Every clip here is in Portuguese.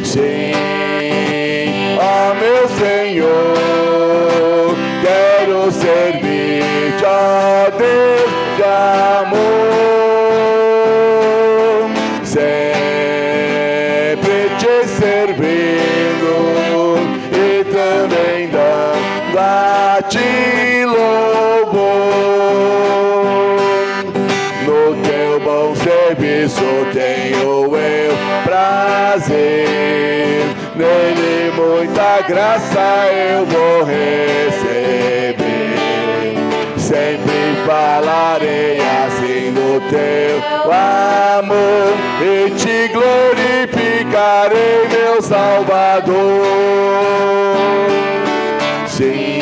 Sim, ó meu Senhor, quero servir-te, ó Deus de amor, sempre te servindo e também dando a ti louvor. No teu bom serviço tenho eu prazer, nele muita graça eu vou receber. Sempre falarei assim do teu amor e te glorificarei, meu Salvador. Sim,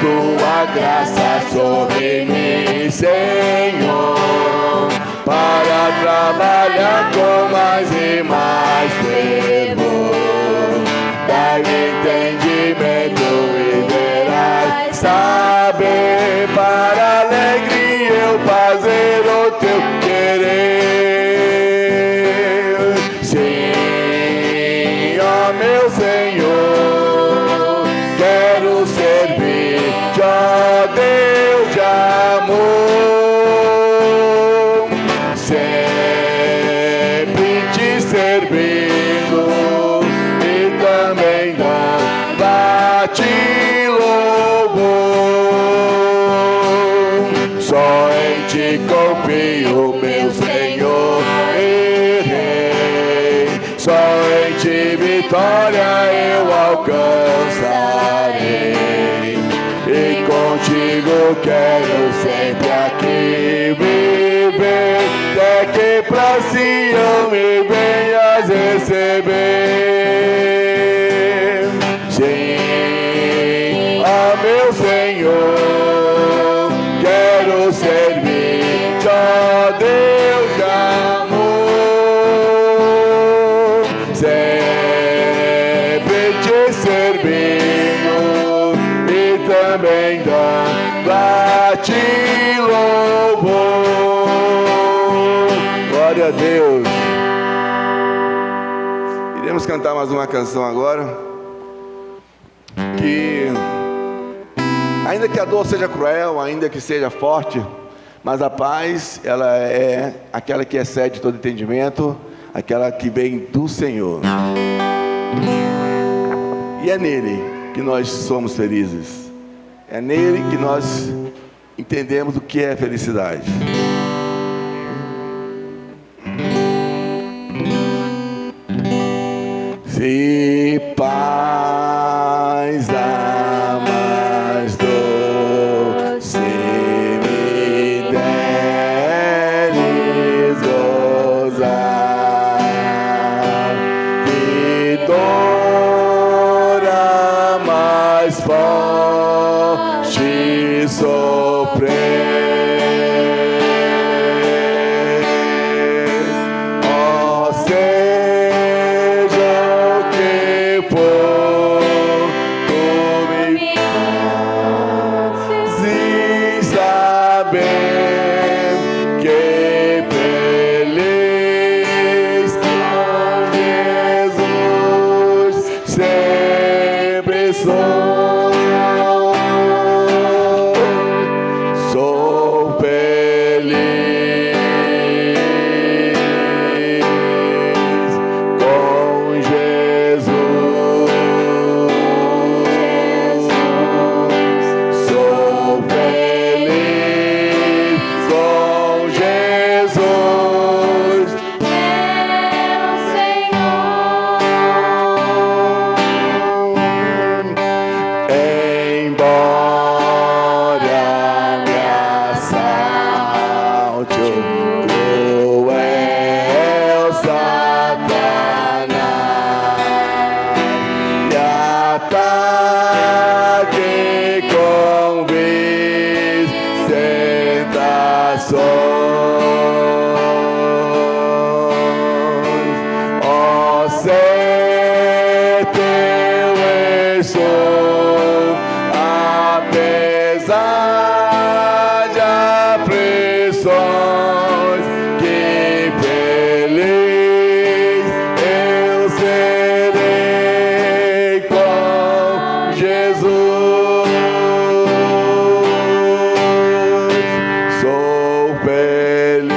tua graça sobre mim, Senhor, para trabalhar com mais e mais fervor. Dai-me entendimento e verás saber, para alegre eu fazer o teu querer. Sim, ó meu Senhor, quero servir, ó Deus de amor, sempre te servindo e também dando a ti louvor. Só em ti confio, meu Senhor e Rei, só em ti vitória eu alcançarei. E contigo quero sempre aqui viver, até que pra Sião me venhas receber. Sim, ó meu Senhor, quero servir-te, ó Deus de amor, sempre te servindo e também dando a ti louvor. Glória a Deus. Iremos cantar mais uma canção agora, que ainda que a dor seja cruel, ainda que seja forte, mas a paz, ela é aquela que excede todo entendimento, aquela que vem do Senhor, e é nele que nós somos felizes. É nele que nós entendemos o que é felicidade. Se paz a mais doce me deres gozar, que dor a mais forte sofrer. Ó, seja o que for, apesar de aflições, que feliz eu serei com Jesus. Sou feliz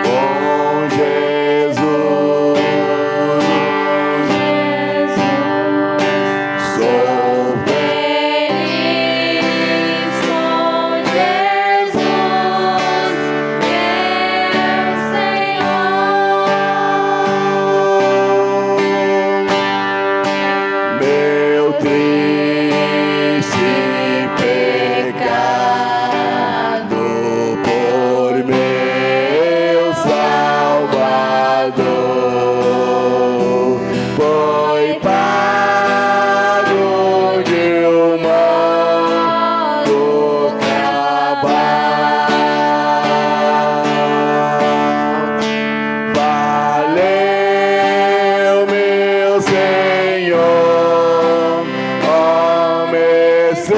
com Jesus. Sou Feliz com Jesus, meu Senhor. Meu triste pecado por meu Salvador foi pago de um modo cabal. Valeu, meu Senhor, ó Messias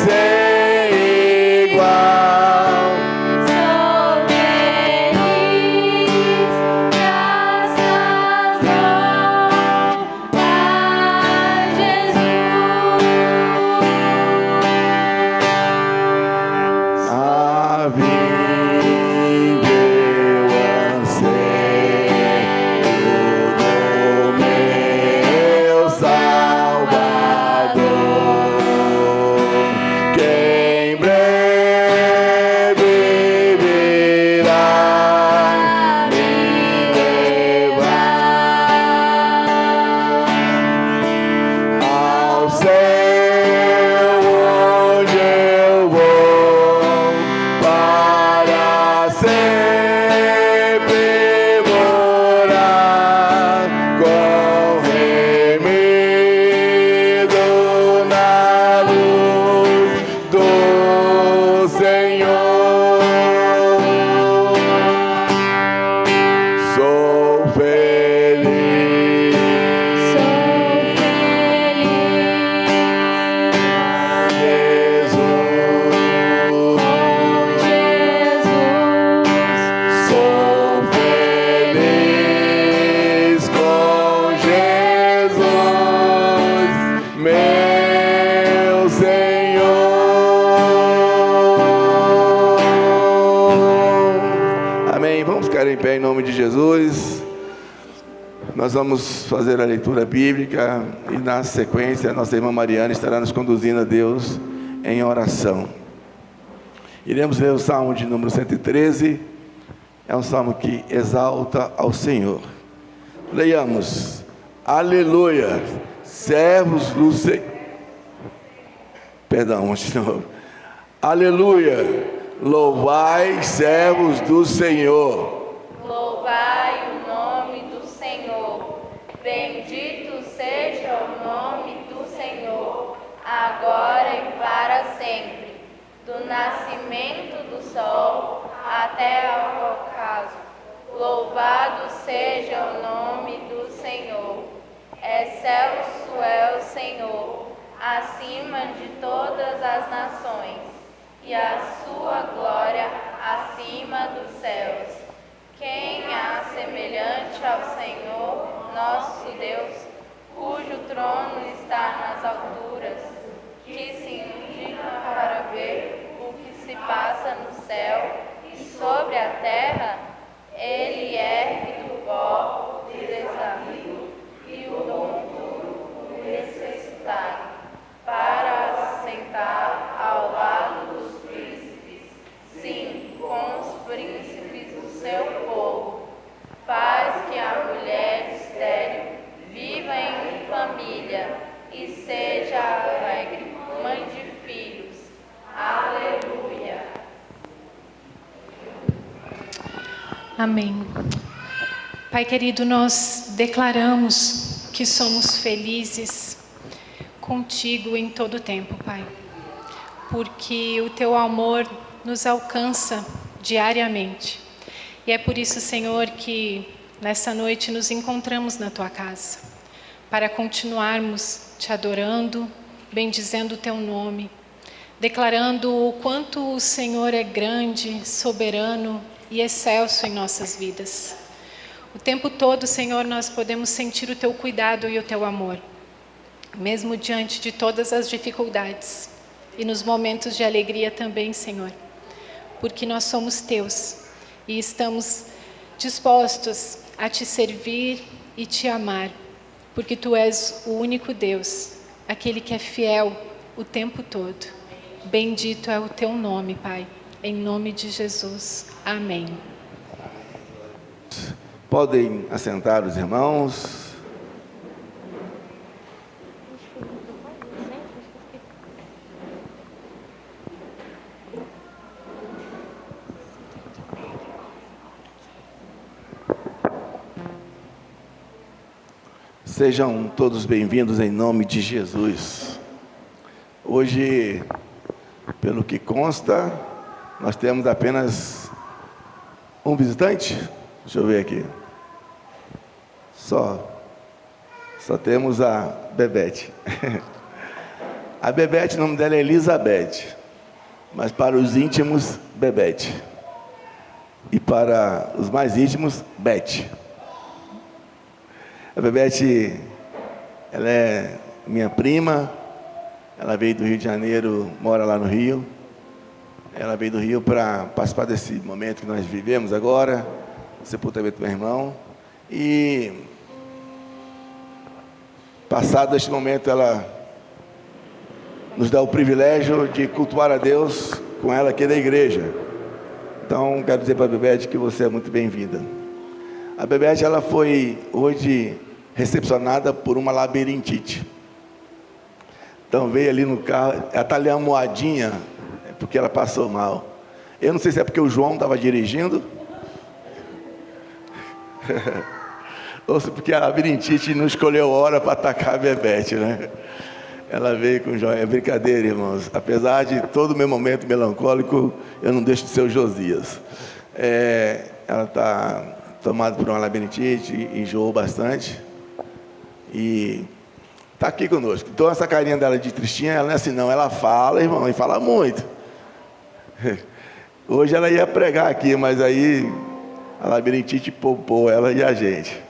sem igual. Sou feliz, graças dou a Jesus. A vida eu anseio no meu Salvador, que em breve virá me levar ao céu, onde eu vou para sempre morar, corremido na luz do Senhor. Sou feliz. Sou feliz com Jesus, meu Senhor. Amém. Vamos ficar em pé em nome de Jesus. Nós vamos fazer a leitura bíblica e, na sequência, a nossa irmã Mariana estará nos conduzindo a Deus em oração. Iremos ler o Salmo de número 113. É um salmo que exalta ao Senhor. Leiamos. Aleluia, servos do Senhor. Perdão, de novo. Aleluia, louvai, servos do Senhor. Louvai o nome do Senhor. Bendito seja o nome do Senhor, agora e para sempre. Do nascimento do sol até ao ocaso. Louvado seja o nome do Senhor. Excelso é o Senhor, acima de todas as nações, e a sua glória acima dos céus. Quem há semelhante ao Senhor, nosso Deus, cujo trono está nas alturas, que se indigna para ver o que se passa no céu e sobre a terra? Ele ergue do pó o desvalido e o monturo o necessitado, para assentar ao lado dos príncipes, sim, com os príncipes do seu povo. Faz que a mulher estéril viva em família e seja alegre, mãe de filhos. Aleluia. Amém. Pai querido, nós declaramos que somos felizes contigo em todo o tempo, Pai, porque o teu amor nos alcança diariamente. E é por isso, Senhor, que nessa noite nos encontramos na tua casa, para continuarmos te adorando, bendizendo o teu nome, declarando o quanto o Senhor é grande, soberano e excelso em nossas vidas. O tempo todo, Senhor, nós podemos sentir o teu cuidado e o teu amor, mesmo diante de todas as dificuldades e nos momentos de alegria também, Senhor, porque nós somos teus e estamos dispostos a te servir e te amar, porque tu és o único Deus, aquele que é fiel o tempo todo. Bendito é o teu nome, Pai, em nome de Jesus. Amém. Podem assentar os irmãos. Sejam todos bem-vindos em nome de Jesus. Hoje, pelo que consta, nós temos apenas um visitante. Deixa eu ver aqui. Só temos a Bebete. A Bebete, o nome dela é Elizabeth, mas para os íntimos, Bebete. E para os mais íntimos, Bete. A Bebete, ela é minha prima, ela veio do Rio de Janeiro, mora lá no Rio. Ela veio do Rio para participar desse momento que nós vivemos agora, o sepultamento do meu irmão. E, passado este momento, ela nos dá o privilégio de cultuar a Deus com ela aqui da igreja. Então, quero dizer para a Bebete que você é muito bem-vinda. A Bebete, ela foi hoje recepcionada por uma labirintite. Então veio ali no carro, ela está ali amoadinha, porque ela passou mal. Eu não sei se é porque o João estava dirigindo, ou se porque a labirintite não escolheu hora para atacar a Bebete, né? Ela veio com o João. É brincadeira, irmãos. Apesar de todo o meu momento melancólico, eu não deixo de ser o Josias. Ela está tomada por uma labirintite, enjoou bastante. E está aqui conosco. Então essa carinha dela de tristinha, ela não é assim não, ela fala, irmão, e fala muito. Hoje ela ia pregar aqui, mas aí a labirintite poupou ela e a gente.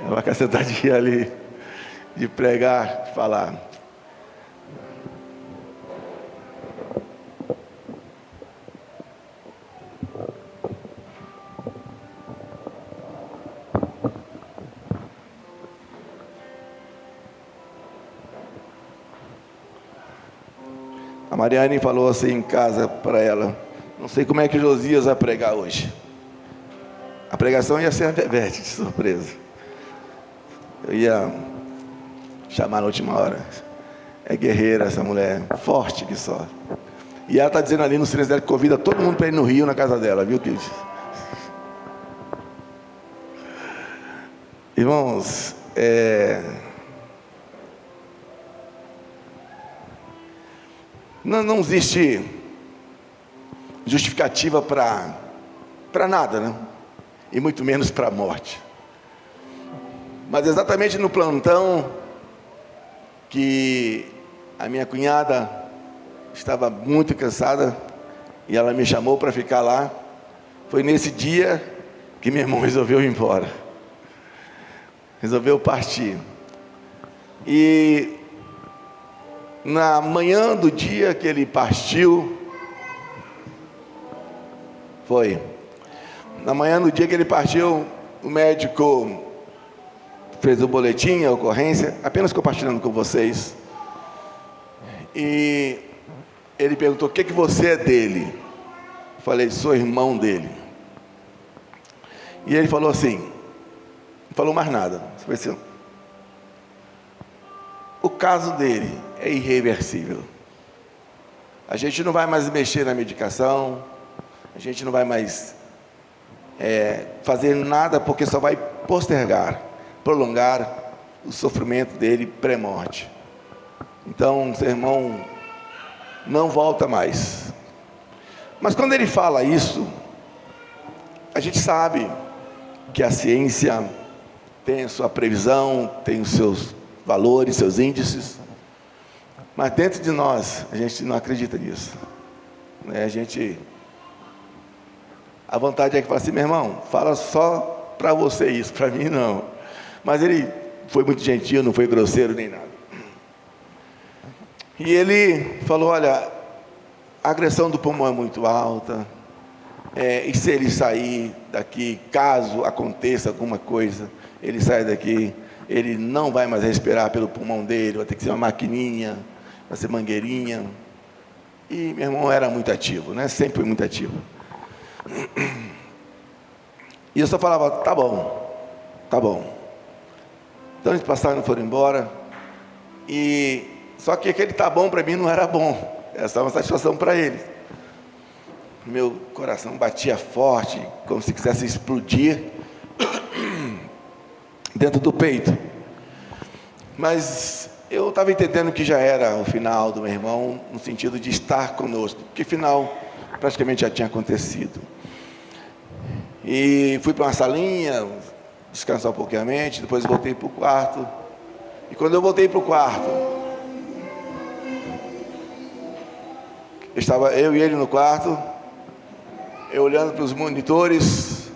Ela vai ficar sentadinha ali de pregar, de falar. A Mariane falou assim em casa para ela: não sei como é que Josias vai pregar hoje. A pregação ia ser a Bebete, de surpresa. Eu ia chamar na última hora. É guerreira essa mulher, forte que só. E ela está dizendo ali no silêncio dela que convida todo mundo para ir no Rio, na casa dela, viu, Cris? Irmãos, não existe justificativa para nada, né? E muito menos para a morte. Mas exatamente no plantão que a minha cunhada estava muito cansada e ela me chamou para ficar lá, foi nesse dia que meu irmão resolveu ir embora. Resolveu partir. E na manhã do dia que ele partiu, na manhã do dia que ele partiu, o médico fez o boletim, a ocorrência, apenas compartilhando com vocês. E ele perguntou: o que você é dele? Eu falei: sou irmão dele. E ele falou assim, não falou mais nada. O caso dele é irreversível. A gente não vai mais mexer na medicação, a gente não vai mais fazer nada, porque só vai postergar, prolongar o sofrimento dele pré-morte. Então, seu irmão não volta mais. Mas quando ele fala isso, a gente sabe que a ciência tem a sua previsão, tem os seus valores, seus índices, mas dentro de nós, a gente não acredita nisso, né? A vontade é que fala assim: meu irmão, fala só para você isso, para mim não. Mas ele foi muito gentil, não foi grosseiro nem nada. E ele falou: olha, a agressão do pulmão é muito alta, e se ele sair daqui, caso aconteça alguma coisa, ele sai daqui, ele não vai mais respirar pelo pulmão dele, vai ter que ser uma maquininha, vai ser mangueirinha. E meu irmão era muito ativo, né? Sempre foi muito ativo. E eu só falava: tá bom, tá bom. Então eles passaram e foram embora. E só que aquele tá bom para mim não era bom. Essa é uma satisfação para eles. Meu coração batia forte, como se quisesse explodir dentro do peito. Mas eu estava entendendo que já era o final do meu irmão, no sentido de estar conosco, porque o final praticamente já tinha acontecido. E fui para uma salinha, descansar um pouquinho a mente, depois voltei para o quarto. E quando eu voltei para o quarto, estava eu e ele no quarto, eu olhando para os monitores,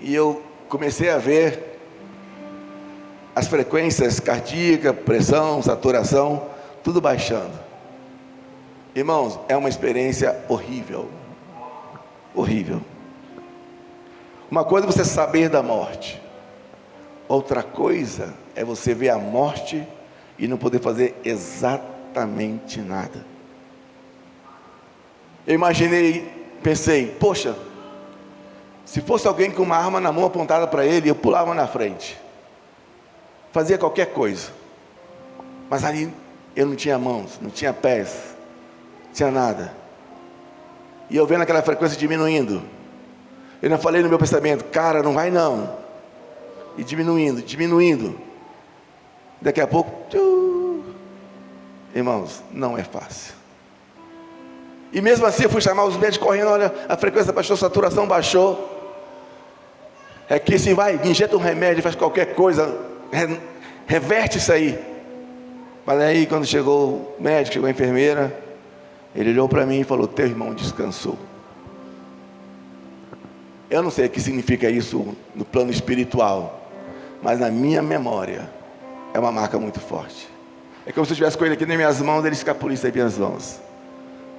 e eu comecei a ver as frequências cardíacas, pressão, saturação, tudo baixando. Irmãos, é uma experiência horrível, horrível. Uma coisa é você saber da morte, outra coisa é você ver a morte e não poder fazer exatamente nada. Eu imaginei, pensei: poxa, se fosse alguém com uma arma na mão apontada para ele, eu pulava na frente, fazia qualquer coisa. Mas ali eu não tinha mãos, não tinha pés, não tinha nada. E eu vendo aquela frequência diminuindo, eu não falei no meu pensamento: cara, não vai não. E diminuindo, diminuindo. Daqui a pouco, irmãos, não é fácil. E mesmo assim eu fui chamar os médicos correndo: olha, a frequência baixou, a saturação baixou. É que assim, vai, injeta um remédio, faz qualquer coisa, reverte isso aí. Mas aí quando chegou o médico, chegou a enfermeira, ele olhou para mim e falou: teu irmão descansou. Eu não sei o que significa isso no plano espiritual, mas na minha memória é uma marca muito forte. É como se eu tivesse com ele aqui nas minhas mãos, ele escapulisse as minhas mãos.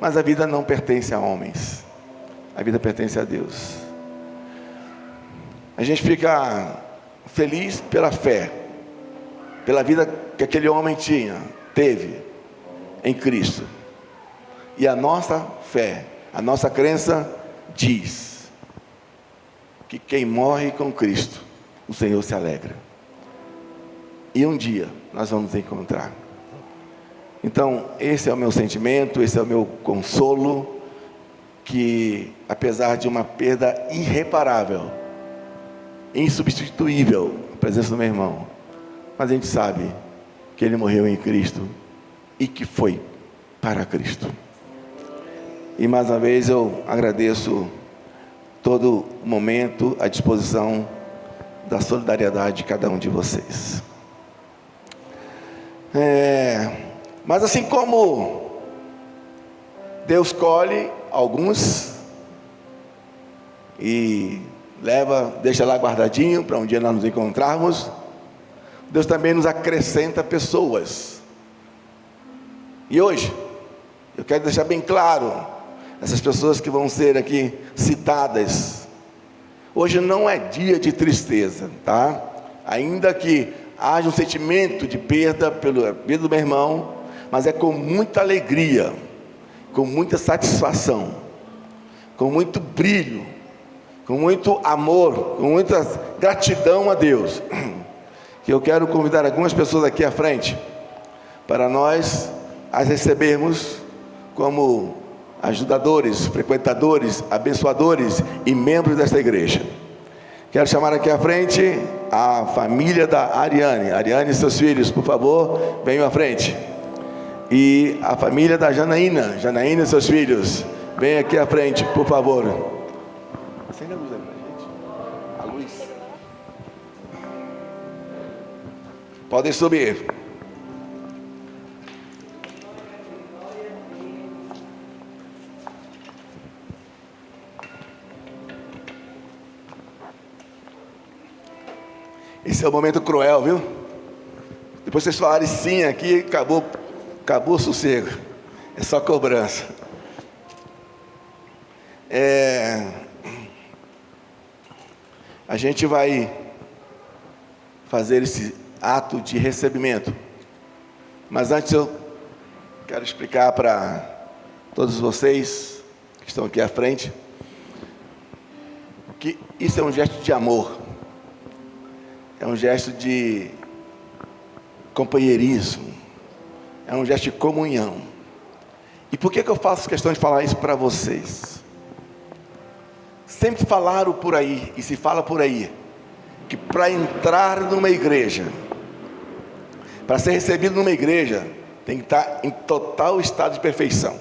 Mas a vida não pertence a homens, a vida pertence a Deus. A gente fica feliz pela fé, pela vida que aquele homem teve em Cristo. E a nossa fé, a nossa crença diz que quem morre com Cristo, o Senhor se alegra. E um dia nós vamos encontrar. Então, esse é o meu sentimento, esse é o meu consolo, que apesar de uma perda irreparável, insubstituível, a presença do meu irmão, mas a gente sabe que ele morreu em Cristo e que foi para Cristo. E mais uma vez eu agradeço todo momento à disposição da solidariedade de cada um de vocês. Mas assim como Deus escolhe alguns e deixa lá guardadinho para um dia nós nos encontrarmos, Deus também nos acrescenta pessoas. E hoje eu quero deixar bem claro, essas pessoas que vão ser aqui citadas, hoje não é dia de tristeza, tá? Ainda que haja um sentimento de perda pela vida do meu irmão, mas é com muita alegria, com muita satisfação, com muito brilho, com muito amor, com muita gratidão a Deus, que eu quero convidar algumas pessoas aqui à frente, para nós as recebermos como ajudadores, frequentadores, abençoadores e membros desta igreja. Quero chamar aqui à frente a família da Ariane. Ariane e seus filhos, por favor, venham à frente. E a família da Janaína. Janaína e seus filhos, venham aqui à frente, por favor. Acende a luz aí pra gente. A luz. Podem subir. Esse é o momento cruel, viu? Depois vocês falarem sim aqui, acabou o sossego. É só cobrança. A gente vai fazer esse ato de recebimento. Mas antes eu quero explicar para todos vocês que estão aqui à frente que isso é um gesto de amor. É um gesto de companheirismo. É um gesto de comunhão. E por que eu faço questão de falar isso para vocês? Sempre falaram por aí, e se fala por aí, que para entrar numa igreja, para ser recebido numa igreja, tem que estar em total estado de perfeição.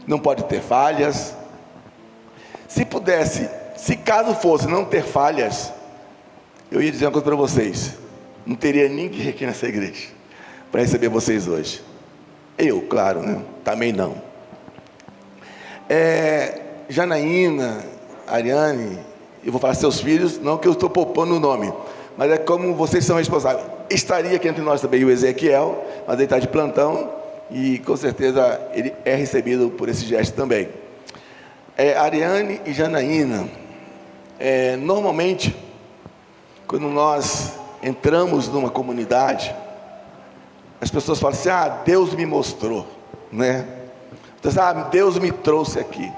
Não pode ter falhas. Se caso fosse não ter falhas, eu ia dizer uma coisa para vocês: não teria ninguém aqui nessa igreja para receber vocês hoje. Eu, claro, né? Também não. Janaína, Ariane, eu vou falar seus filhos, não que eu estou poupando o nome, mas é como vocês são responsáveis. Estaria aqui entre nós também o Ezequiel, mas ele está de plantão e com certeza ele é recebido por esse gesto também. Ariane e Janaína, normalmente, quando nós entramos numa comunidade, as pessoas falam assim: Deus me mostrou, né? Então, Deus me trouxe aqui.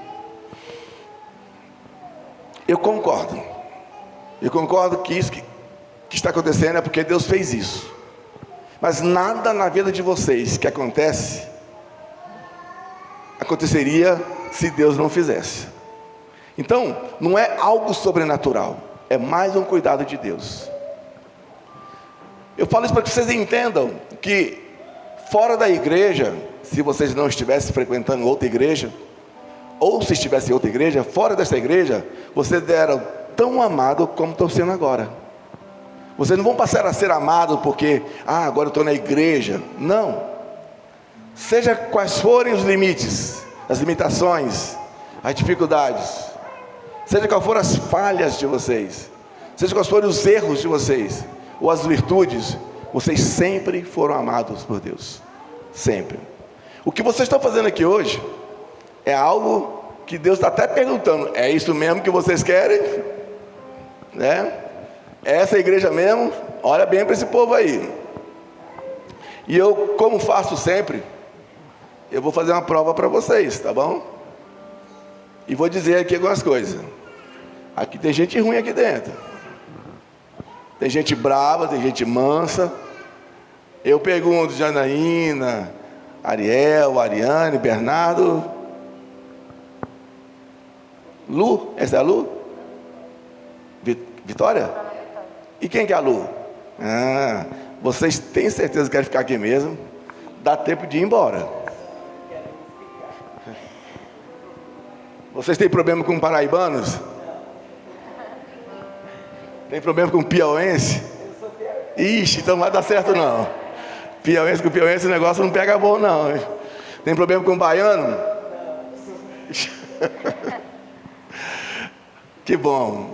Eu concordo que isso que está acontecendo é porque Deus fez isso. Mas nada na vida de vocês que aconteceria se Deus não fizesse. Então, não é algo sobrenatural, é mais um cuidado de Deus. Eu falo isso para que vocês entendam que fora da igreja, se vocês não estivessem frequentando outra igreja, ou se estivesse em outra igreja, fora dessa igreja, vocês eram tão amados como estão sendo agora. Vocês não vão passar a ser amados porque, agora eu estou na igreja. Não. Seja quais forem os limites, as limitações, as dificuldades, seja quais forem as falhas de vocês, seja quais forem os erros de vocês, ou as virtudes, vocês sempre foram amados por Deus. Sempre. O que vocês estão fazendo aqui hoje é algo que Deus está até perguntando: é isso mesmo que vocês querem? Né? É essa igreja mesmo? Olha bem para esse povo aí. E eu, como faço sempre, eu vou fazer uma prova para vocês, tá bom? E vou dizer aqui algumas coisas. Aqui tem gente ruim aqui dentro. Tem gente brava, tem gente mansa. Eu pergunto: Janaína, Ariel, Ariane, Bernardo, Lu, essa é a Lu? Vitória? E quem que é a Lu? Vocês têm certeza que querem ficar aqui mesmo? Dá tempo de ir embora. Vocês têm problema com paraibanos? Tem problema com piauense? Ixi, então não vai dar certo não. Piauense com piauense, o negócio não pega bom não. Tem problema com baiano? Que bom.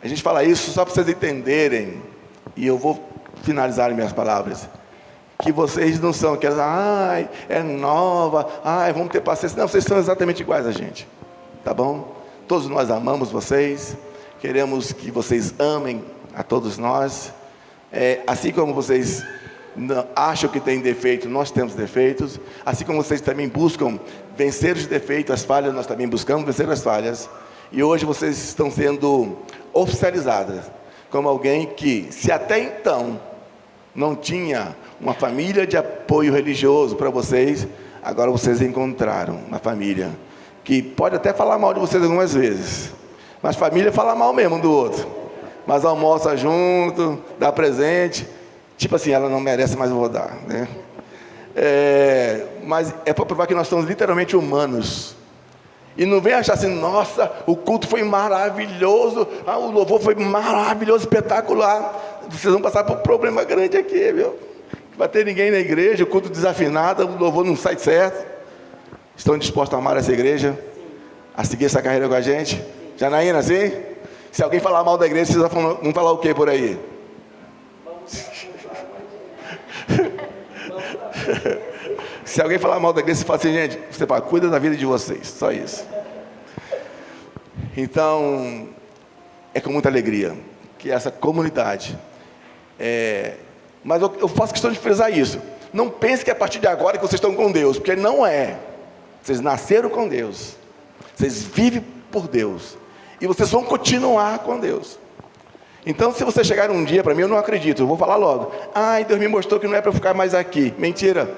A gente fala isso só para vocês entenderem, e eu vou finalizar minhas palavras, que vocês não são aquelas: é nova, vamos ter paciência. Não, vocês são exatamente iguais a gente, tá bom? Todos nós amamos vocês, queremos que vocês amem a todos nós. Assim como vocês acham que tem defeito, nós temos defeitos. Assim como vocês também buscam vencer os defeitos, as falhas, nós também buscamos vencer as falhas. E hoje vocês estão sendo oficializadas como alguém que, se até então não tinha uma família de apoio religioso para vocês, agora vocês encontraram uma família que pode até falar mal de vocês algumas vezes, mas família fala mal mesmo um do outro, mas almoça junto, dá presente, tipo assim: ela não merece, mas eu vou dar, né? Mas é para provar que nós somos literalmente humanos. E não vem achar assim: nossa, o culto foi maravilhoso, o louvor foi maravilhoso, espetacular. vocês vão passar por um problema grande aqui, viu? Não vai ter ninguém na igreja, o culto desafinado, o louvor não sai certo. Estão dispostos a amar essa igreja? A seguir essa carreira com a gente? Janaína, sim? Se alguém falar mal da igreja, vocês vão falar o que por aí? Se alguém falar mal da igreja, você fala assim, gente, você fala, cuida da vida de vocês, só isso. Então, é com muita alegria que essa comunidade, mas eu faço questão de frisar isso. Não pense que é a partir de agora que vocês estão com Deus, porque não é. Vocês nasceram com Deus, vocês vivem por Deus, e vocês vão continuar com Deus. Então, se você chegar um dia para mim, eu não acredito, eu vou falar logo, Deus me mostrou que não é para eu ficar mais aqui. Mentira,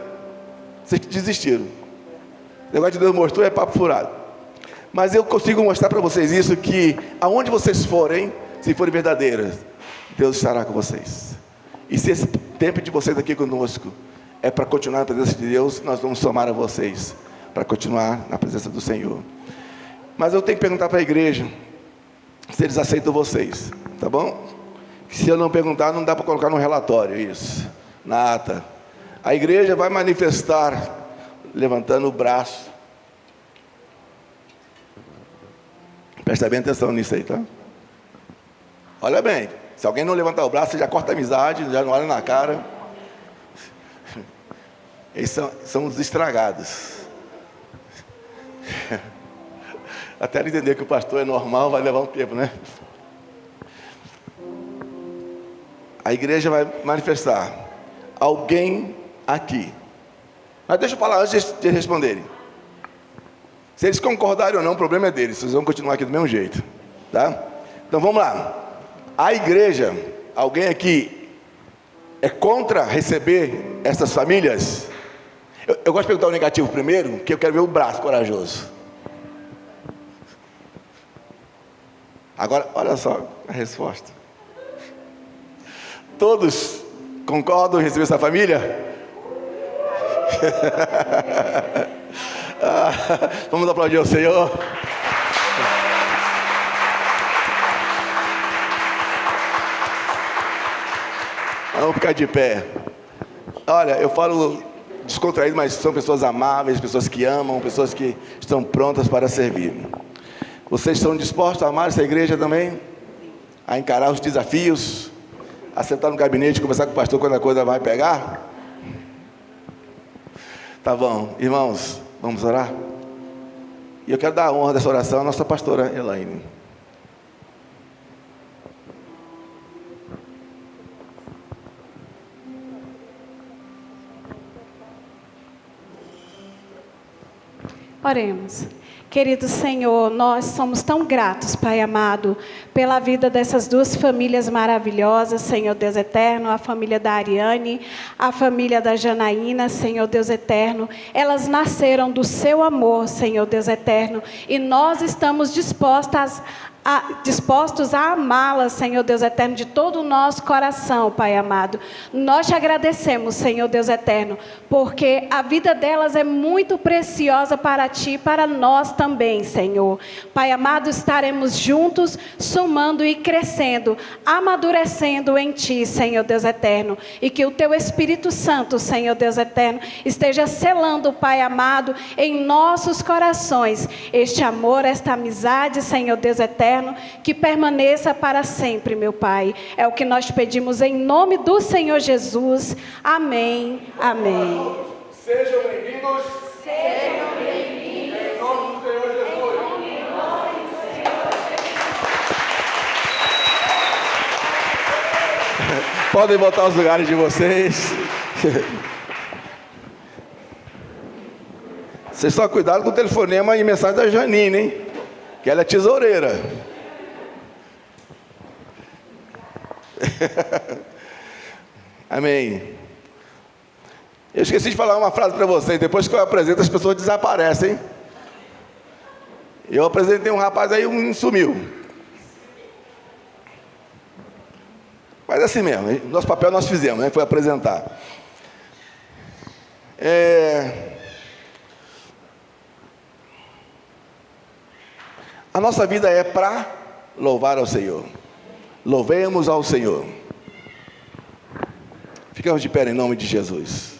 vocês desistiram. O negócio de Deus mostrou é papo furado. Mas eu consigo mostrar para vocês isso, que aonde vocês forem, se forem verdadeiras, Deus estará com vocês. E se esse tempo de vocês aqui conosco é para continuar na presença de Deus, nós vamos somar a vocês para continuar na presença do Senhor. Mas eu tenho que perguntar para a igreja se eles aceitam vocês, tá bom? Se eu não perguntar, não dá para colocar no relatório isso, na ata. A igreja vai manifestar levantando o braço. Presta bem atenção nisso aí, tá? Olha bem, se alguém não levantar o braço, você já corta a amizade, já não olha na cara. Eles são os estragados. Até ele entender que o pastor é normal, vai levar um tempo, né? A igreja vai manifestar alguém aqui. Mas deixa eu falar antes de responderem. Se eles concordarem ou não, o problema é deles. Vocês vão continuar aqui do mesmo jeito, tá? Então vamos lá. A igreja, alguém aqui é contra receber essas famílias? Eu gosto de perguntar o negativo primeiro, porque eu quero ver o braço corajoso. Agora, olha só a resposta. Todos concordam em receber essa família? Vamos aplaudir ao Senhor. Vamos ficar de pé. Olha, eu falo descontraído, mas são pessoas amáveis, pessoas que amam, pessoas que estão prontas para servir. Vocês estão dispostos a amar essa igreja também? A encarar os desafios? A sentar no gabinete e conversar com o pastor quando a coisa vai pegar? Tá bom, irmãos, vamos orar? E eu quero dar a honra dessa oração à nossa pastora Elaine. Oremos. Querido Senhor, nós somos tão gratos, Pai amado, pela vida dessas duas famílias maravilhosas, Senhor Deus eterno, a família da Ariane, a família da Janaína, Senhor Deus eterno. Elas nasceram do seu amor, Senhor Deus eterno, e nós estamos dispostos a amá-las, Senhor Deus eterno, de todo o nosso coração, Pai amado. Nós te agradecemos, Senhor Deus eterno, porque a vida delas é muito preciosa para ti e para nós também, Senhor. Pai amado, estaremos juntos, somando e crescendo, amadurecendo em ti, Senhor Deus eterno, e que o teu Espírito Santo, Senhor Deus eterno, esteja selando, Pai amado, em nossos corações, este amor, esta amizade, Senhor Deus eterno, que permaneça para sempre, meu Pai. É o que nós pedimos em nome do Senhor Jesus. Amém. Amém. Sejam bem-vindos. Sejam bem-vindos. Em nome do Senhor Jesus. Em nome do Senhor Jesus. Podem voltar aos lugares de vocês. Vocês só cuidado com o telefonema e mensagem da Janine, hein? Que ela é tesoureira. Amém. Eu esqueci de falar uma frase para vocês. Depois que eu apresento, as pessoas desaparecem. Eu apresentei um rapaz aí, um sumiu. Mas assim mesmo, nosso papel nós fizemos, né? Foi apresentar. A nossa vida é para louvar ao Senhor. Louvemos ao Senhor. Ficamos de pé em nome de Jesus.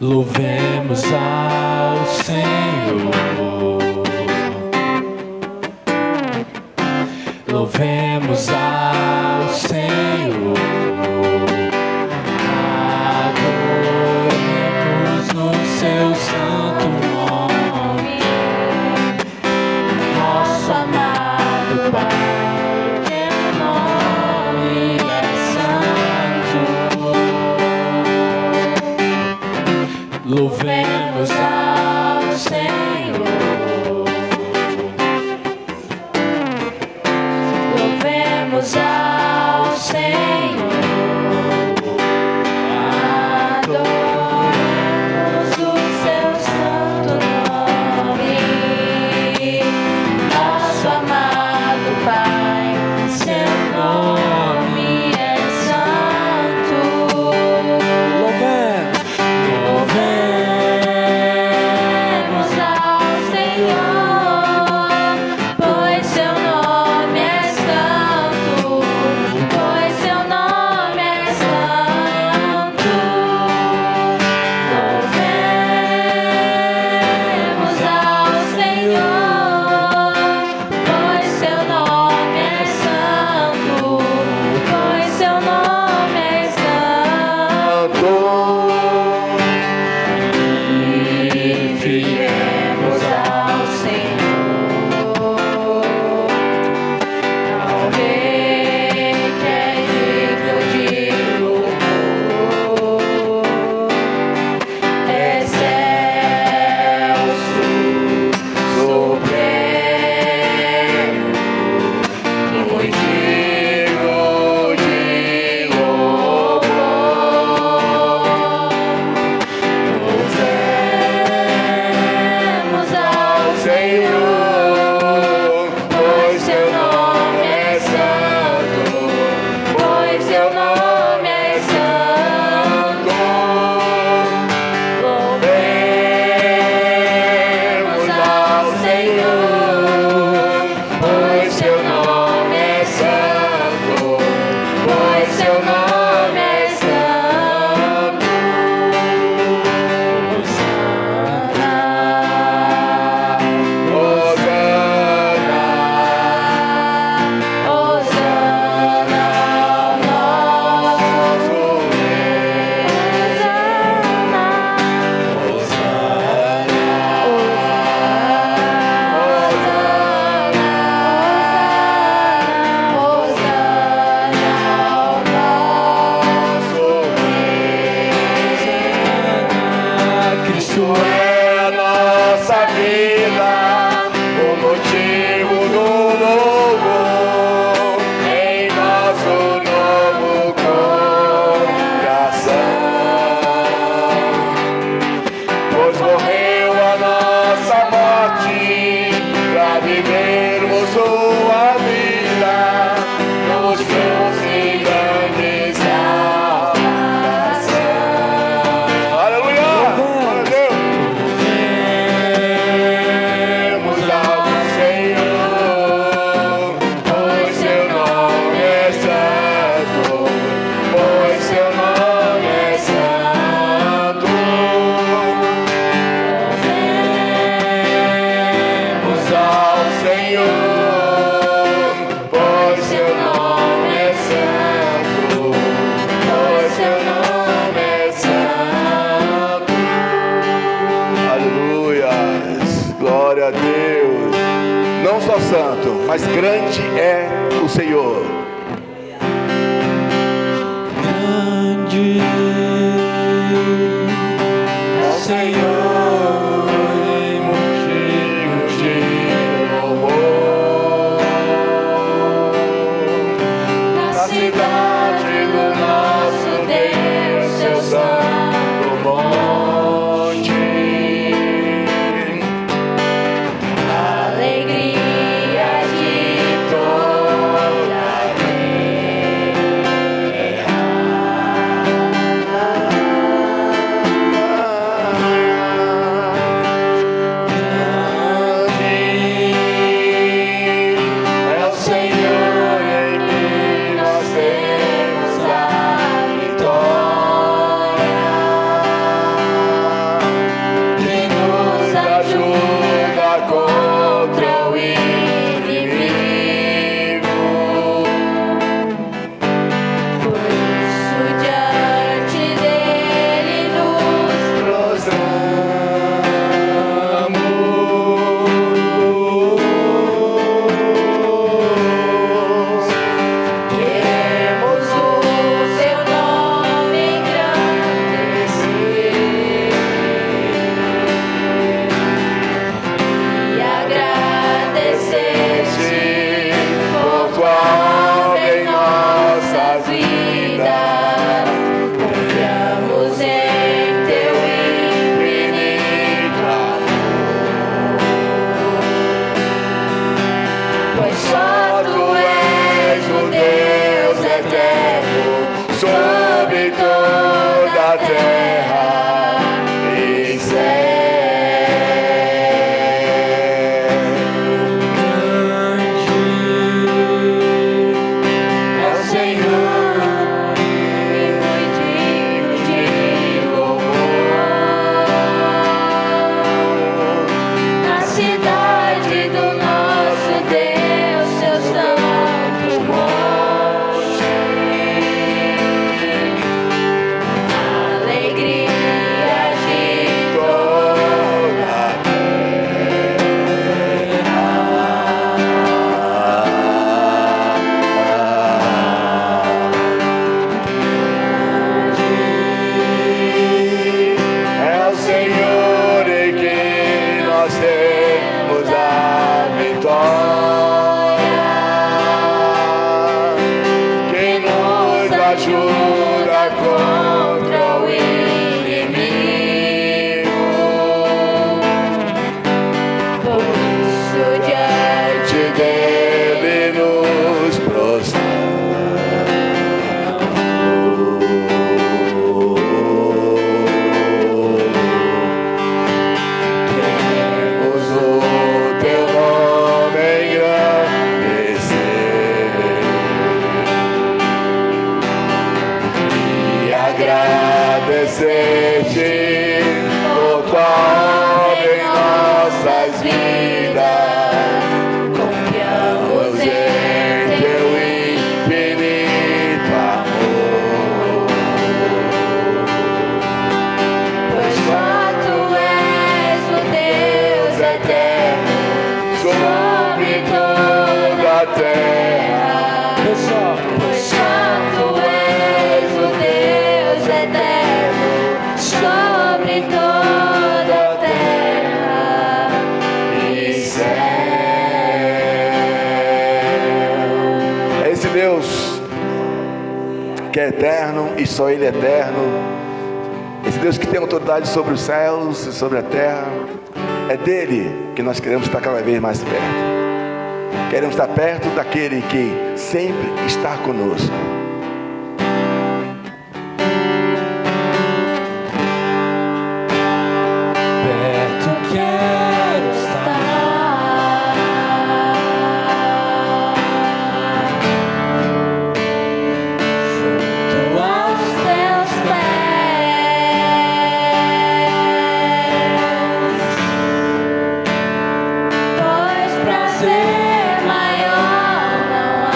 Louvemos ao Senhor, louvemos ao Senhor, adoremos no seu santo nome, nosso amado Pai, teu nome é santo. Louvemos ao Senhor, louvemos ao Senhor, adoremos o seu santo nome, nosso amado Pai, seu nome é santo. Louvemos. Santo, mas grande é o Senhor. Grande toda a terra e céu. Ajuda contra o inimigo. Por isso diante dele nos prostramos. Queremos o teu nome agradecer-te por tua obra em nossas vidas. Confiamos em teu infinito amor, pois só tu és o Deus eterno sobre toda a terra. Pois só tu és o Deus eterno sobre toda a terra e céu. É esse Deus que é eterno e só Ele é eterno. Esse Deus que tem autoridade sobre os céus e sobre a terra. É dele que nós queremos estar cada vez mais perto. Queremos estar perto daquele que sempre está conosco. Prazer maior não há.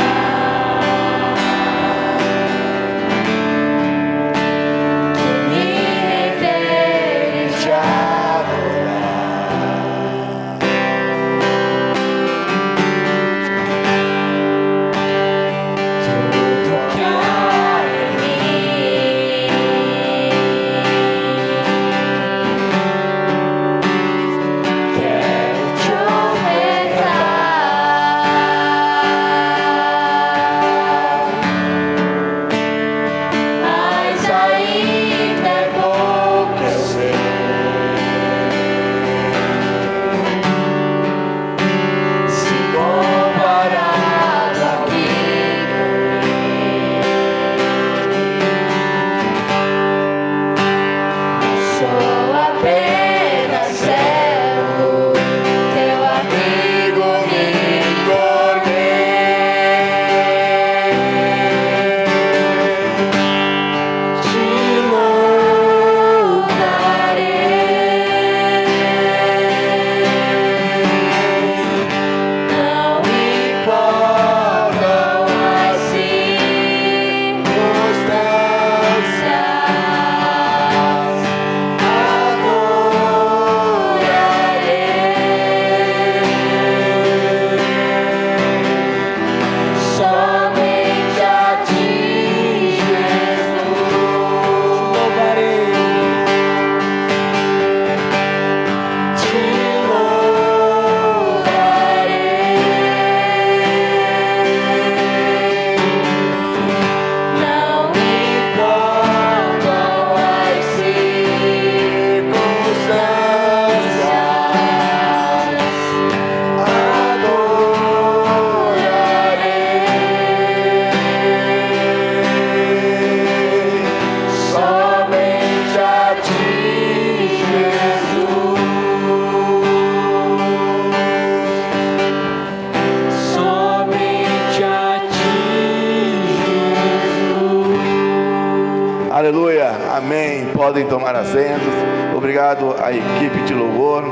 Aleluia, amém. Podem tomar assentos. Obrigado à equipe de louvor.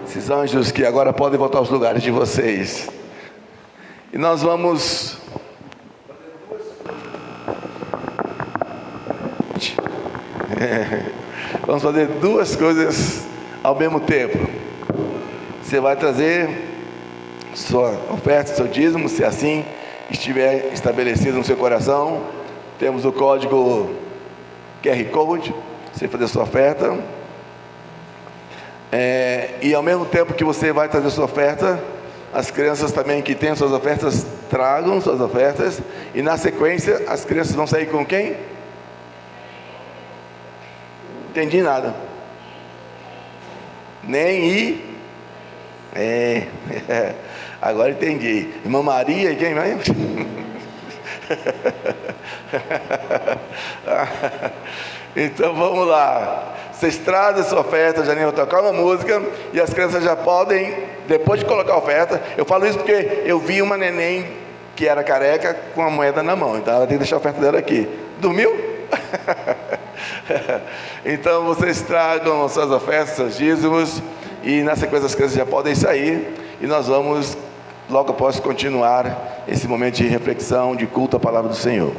Esses anjos que agora podem voltar aos lugares de vocês. E nós vamos vamos fazer duas coisas ao mesmo tempo. Você vai trazer sua oferta, seu dízimo, se assim estiver estabelecido no seu coração. Temos o código QR Code, você fazer sua oferta. E ao mesmo tempo que você vai trazer sua oferta, as crianças também que têm suas ofertas, tragam suas ofertas. E na sequência, as crianças vão sair com quem? Entendi nada. Nem ir. Agora entendi. Irmã Maria e quem mais? Então vamos lá. Vocês trazem a sua oferta, já nem vou tocar uma música, e as crianças já podem, depois de colocar a oferta, eu falo isso porque eu vi uma neném que era careca com a moeda na mão, então ela tem que deixar a oferta dela aqui. Dormiu? Então vocês tragam as suas ofertas, seus dízimos, e na sequência as crianças já podem sair, e nós vamos logo após continuar esse momento de reflexão, de culto à palavra do Senhor.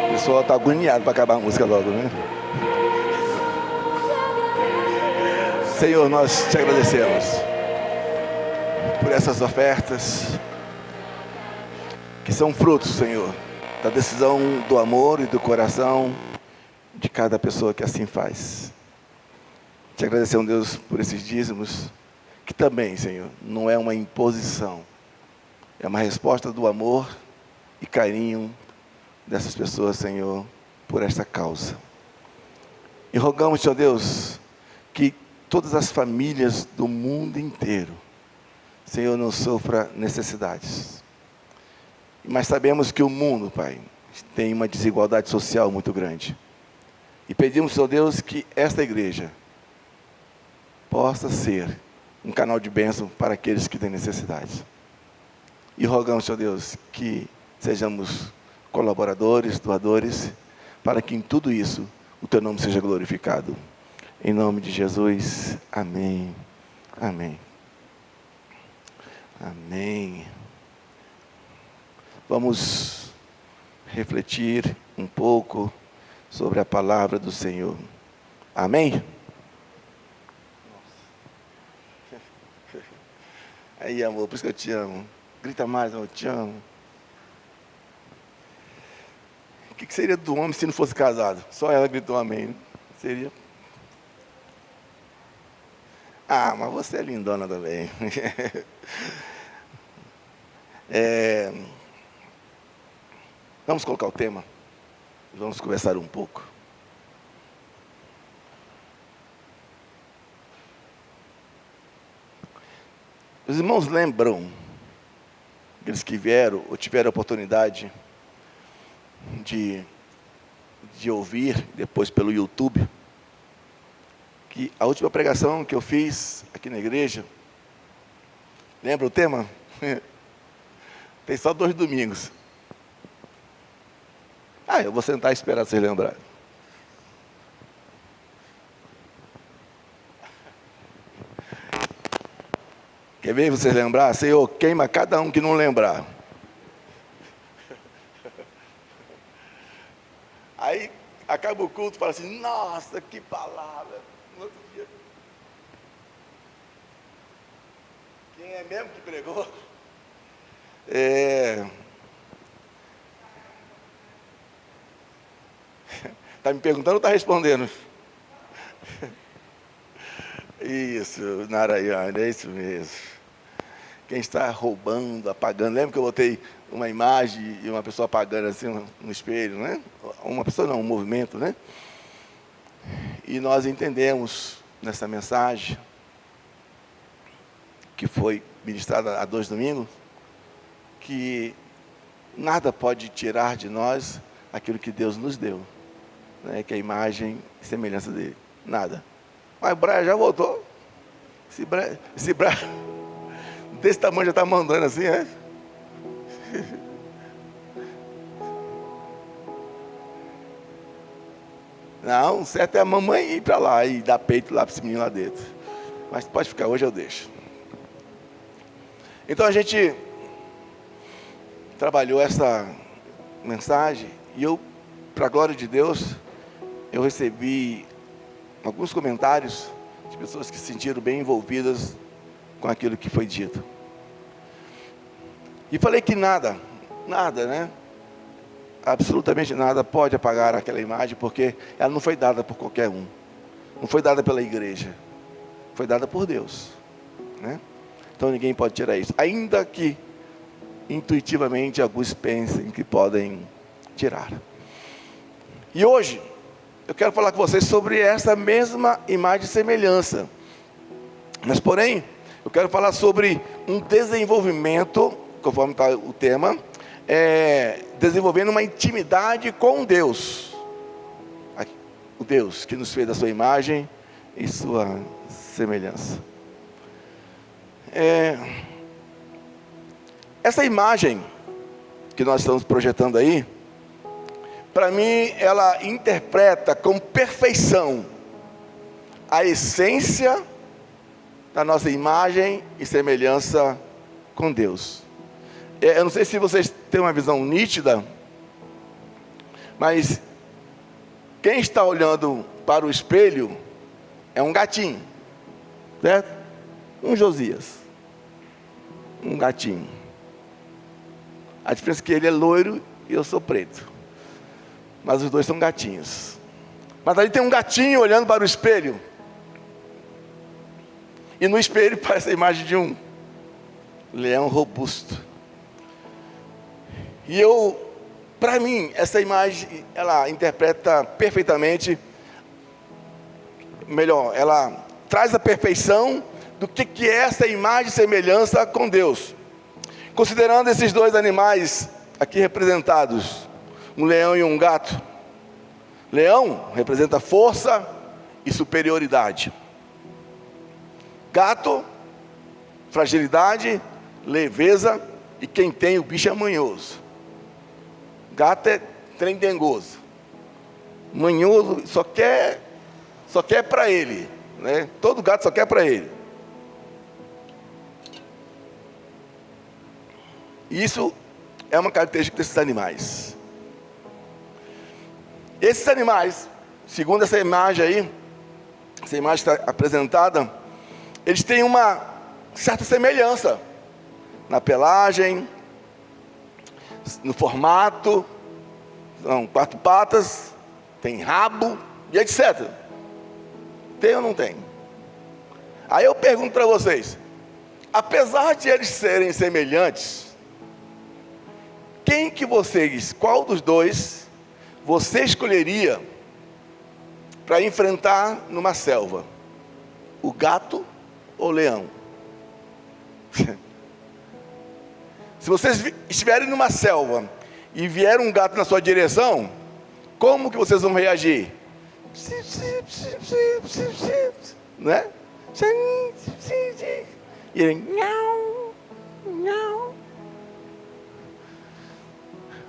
O pessoal está agoniado para acabar a música logo, né? Senhor, nós te agradecemos por essas ofertas que são frutos, Senhor, da decisão do amor e do coração de cada pessoa que assim faz. Te agradecemos, Deus, por esses dízimos, que também, Senhor, não é uma imposição, é uma resposta do amor e carinho dessas pessoas, Senhor, por esta causa. E rogamos, Senhor Deus, que todas as famílias do mundo inteiro, Senhor, não sofra necessidades. Mas sabemos que o mundo, Pai, tem uma desigualdade social muito grande. E pedimos, Senhor Deus, que esta igreja possa ser um canal de bênção para aqueles que têm necessidades. E rogamos, Senhor Deus, que sejamos colaboradores, doadores, para que em tudo isso o Teu nome seja glorificado. Em nome de Jesus, amém, amém, amém. Vamos refletir um pouco sobre a palavra do Senhor. Amém? Aí, amor, por isso que eu te amo. Grita mais, eu te amo. O que seria do homem se não fosse casado? Só ela gritou amém. Né? Seria... Ah, mas você é lindona também. Vamos colocar o tema? Vamos conversar um pouco. Os irmãos lembram, aqueles que vieram ou tiveram a oportunidade de ouvir depois pelo YouTube, que a última pregação que eu fiz aqui na igreja, lembra o tema? Tem só 2 domingos. Eu vou sentar e esperar vocês lembrarem. Quer ver vocês lembrar? Senhor, queima cada um que não lembrar. Aí acaba o culto e fala assim, nossa, que palavra. No outro dia, quem é mesmo que pregou? Está me perguntando ou está respondendo? Isso, Narayana, é isso mesmo. Quem está roubando, apagando. Lembra que eu botei uma imagem e uma pessoa apagando assim no espelho, né? Uma pessoa não, um movimento, né? E nós entendemos nessa mensagem, que foi ministrada há 2 domingos, que nada pode tirar de nós aquilo que Deus nos deu, né? Que é a imagem e semelhança dele. Nada. Mas o Brian já voltou. Esse Brian desse tamanho já está mandando assim, é? Não, o certo é a mamãe ir para lá e dar peito lá para esse menino lá dentro. Mas pode ficar, hoje eu deixo. Então a gente trabalhou essa mensagem e eu, para a glória de Deus, eu recebi alguns comentários de pessoas que se sentiram bem envolvidas com aquilo que foi dito. E falei que nada, né? Absolutamente nada pode apagar aquela imagem, porque ela não foi dada por qualquer um. Não foi dada pela igreja. Foi dada por Deus, né? Então ninguém pode tirar isso. Ainda que intuitivamente alguns pensem que podem tirar. E hoje eu quero falar com vocês sobre essa mesma imagem e semelhança. Mas porém, eu quero falar sobre um desenvolvimento, conforme está o tema, desenvolvendo uma intimidade com Deus. O Deus que nos fez a sua imagem e sua semelhança. Essa imagem que nós estamos projetando aí, para mim, ela interpreta com perfeição a essência da nossa imagem e semelhança com Deus. Eu não sei se vocês têm uma visão nítida, mas quem está olhando para o espelho é um gatinho, certo? Um Josias, um gatinho. A diferença é que ele é loiro e eu sou preto, mas os dois são gatinhos. Mas ali tem um gatinho olhando para o espelho, e no espelho parece a imagem de um leão robusto. E para mim, essa imagem, ela interpreta perfeitamente, melhor, ela traz a perfeição do que é essa imagem e semelhança com Deus. Considerando esses dois animais aqui representados, um leão e um gato. Leão representa força e superioridade. Gato, fragilidade, leveza, e quem tem o bicho é manhoso. Gato é trendengoso. Manhoso só quer para ele, né? Todo gato só quer para ele. E isso é uma característica desses animais. Esses animais, segundo essa imagem aí, essa imagem que está apresentada, eles têm uma certa semelhança na pelagem, no formato, são 4 patas, tem rabo e etc. Tem ou não tem? Aí eu pergunto para vocês, apesar de eles serem semelhantes, qual dos dois você escolheria para enfrentar numa selva? O gato ou o leão? Se vocês estiverem numa selva e vier um gato na sua direção, como que vocês vão reagir? Né? E ele, nhau, nhau.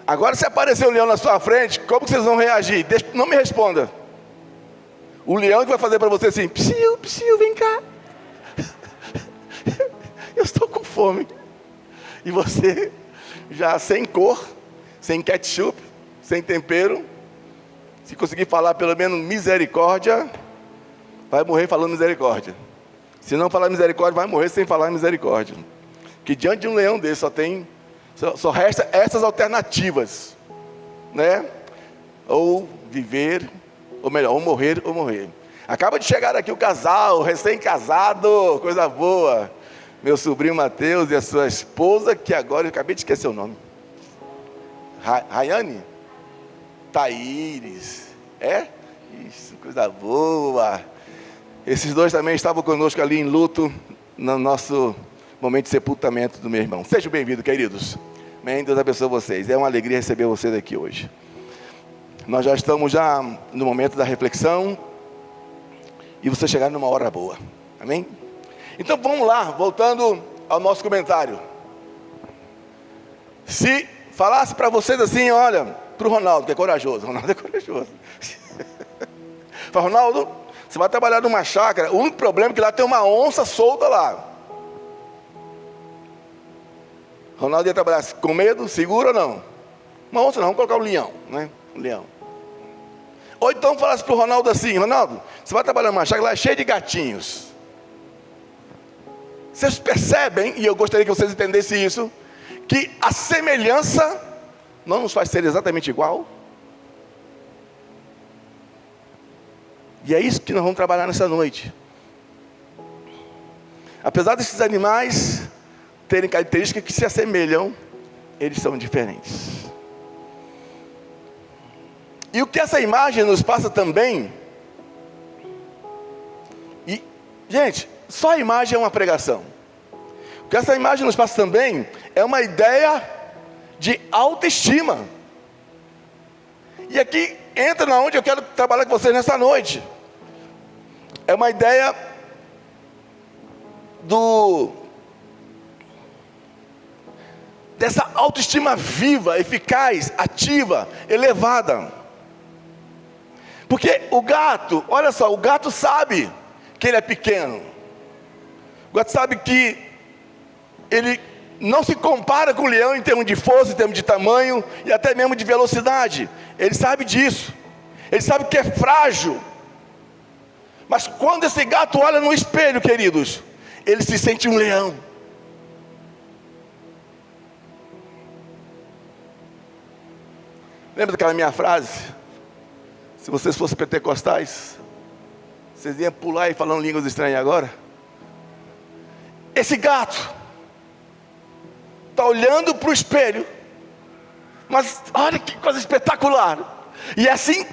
Agora, se aparecer um leão na sua frente, como que vocês vão reagir? Não me responda. O leão que vai fazer para você assim, psiu, psiu, vem cá. Eu estou com fome. E você, já sem cor, sem ketchup, sem tempero, se conseguir falar pelo menos misericórdia, vai morrer falando misericórdia. Se não falar misericórdia, vai morrer sem falar misericórdia. Que diante de um leão desse só resta essas alternativas, né? Ou viver, ou melhor, ou morrer ou morrer. Acaba de chegar aqui o casal, recém-casado, coisa boa. Meu sobrinho Mateus e a sua esposa, que agora eu acabei de esquecer o nome. Rayane? Taíris. É? Isso, coisa boa. Esses dois também estavam conosco ali em luto, no nosso momento de sepultamento do meu irmão. Sejam bem-vindos, queridos. Amém, Deus abençoe vocês. É uma alegria receber vocês aqui hoje. Nós já estamos no momento da reflexão. E vocês chegaram numa hora boa. Amém? Então vamos lá, voltando ao nosso comentário. Se falasse para vocês assim, olha, para o Ronaldo, que é corajoso. Ronaldo é corajoso. Fala, Ronaldo, você vai trabalhar numa chácara, o único problema é que lá tem uma onça solta lá. Ronaldo ia trabalhar com medo, seguro ou não? Uma onça não, vamos colocar um leão, né? Um leão. Ou então falasse para o Ronaldo assim, Ronaldo, você vai trabalhar numa chácara, lá é cheio de gatinhos. Vocês percebem, e eu gostaria que vocês entendessem isso, que a semelhança não nos faz ser exatamente igual? E é isso que nós vamos trabalhar nessa noite. Apesar desses animais terem características que se assemelham, eles são diferentes. E o que essa imagem nos passa também, e, gente, só a imagem é uma pregação. O que essa imagem nos passa também é uma ideia de autoestima. E aqui entra na onde eu quero trabalhar com vocês nessa noite. É uma ideia dessa autoestima viva, eficaz, ativa, elevada. Porque o gato, olha só, o gato sabe que ele é pequeno. O gato sabe que ele não se compara com o leão em termos de força, em termos de tamanho e até mesmo de velocidade. Ele sabe disso. Ele sabe que é frágil. Mas quando esse gato olha no espelho, queridos, ele se sente um leão. Lembra daquela minha frase? Se vocês fossem pentecostais, vocês iam pular e falando línguas estranhas agora? Esse gato está olhando para o espelho Mas olha que coisa espetacular. E é assim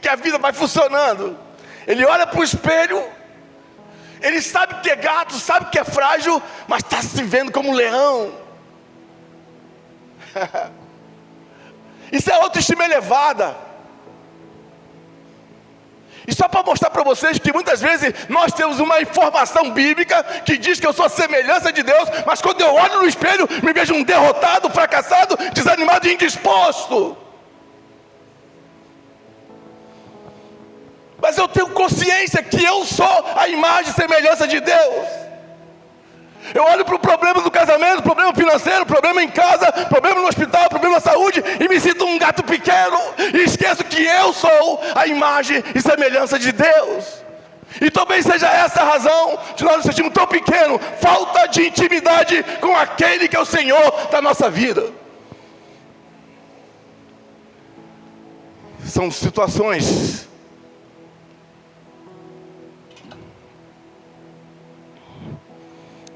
que a vida vai funcionando. Ele olha para o espelho, ele sabe que é gato, sabe que é frágil, mas está se vendo como um leão. Isso é autoestima elevada. E só para mostrar para vocês que muitas vezes nós temos uma informação bíblica que diz que eu sou a semelhança de Deus, mas quando eu olho no espelho, me vejo um derrotado, fracassado, desanimado e indisposto. Mas eu tenho consciência que eu sou a imagem e semelhança de Deus. Eu olho para o problema do casamento, problema financeiro, problema em casa, problema no hospital, problema na saúde, e me sinto um gato pequeno, e esqueço que eu sou a imagem e semelhança de Deus. E talvez seja essa a razão de nós nos sentirmos tão pequenos, falta de intimidade com aquele que é o Senhor da nossa vida. São situações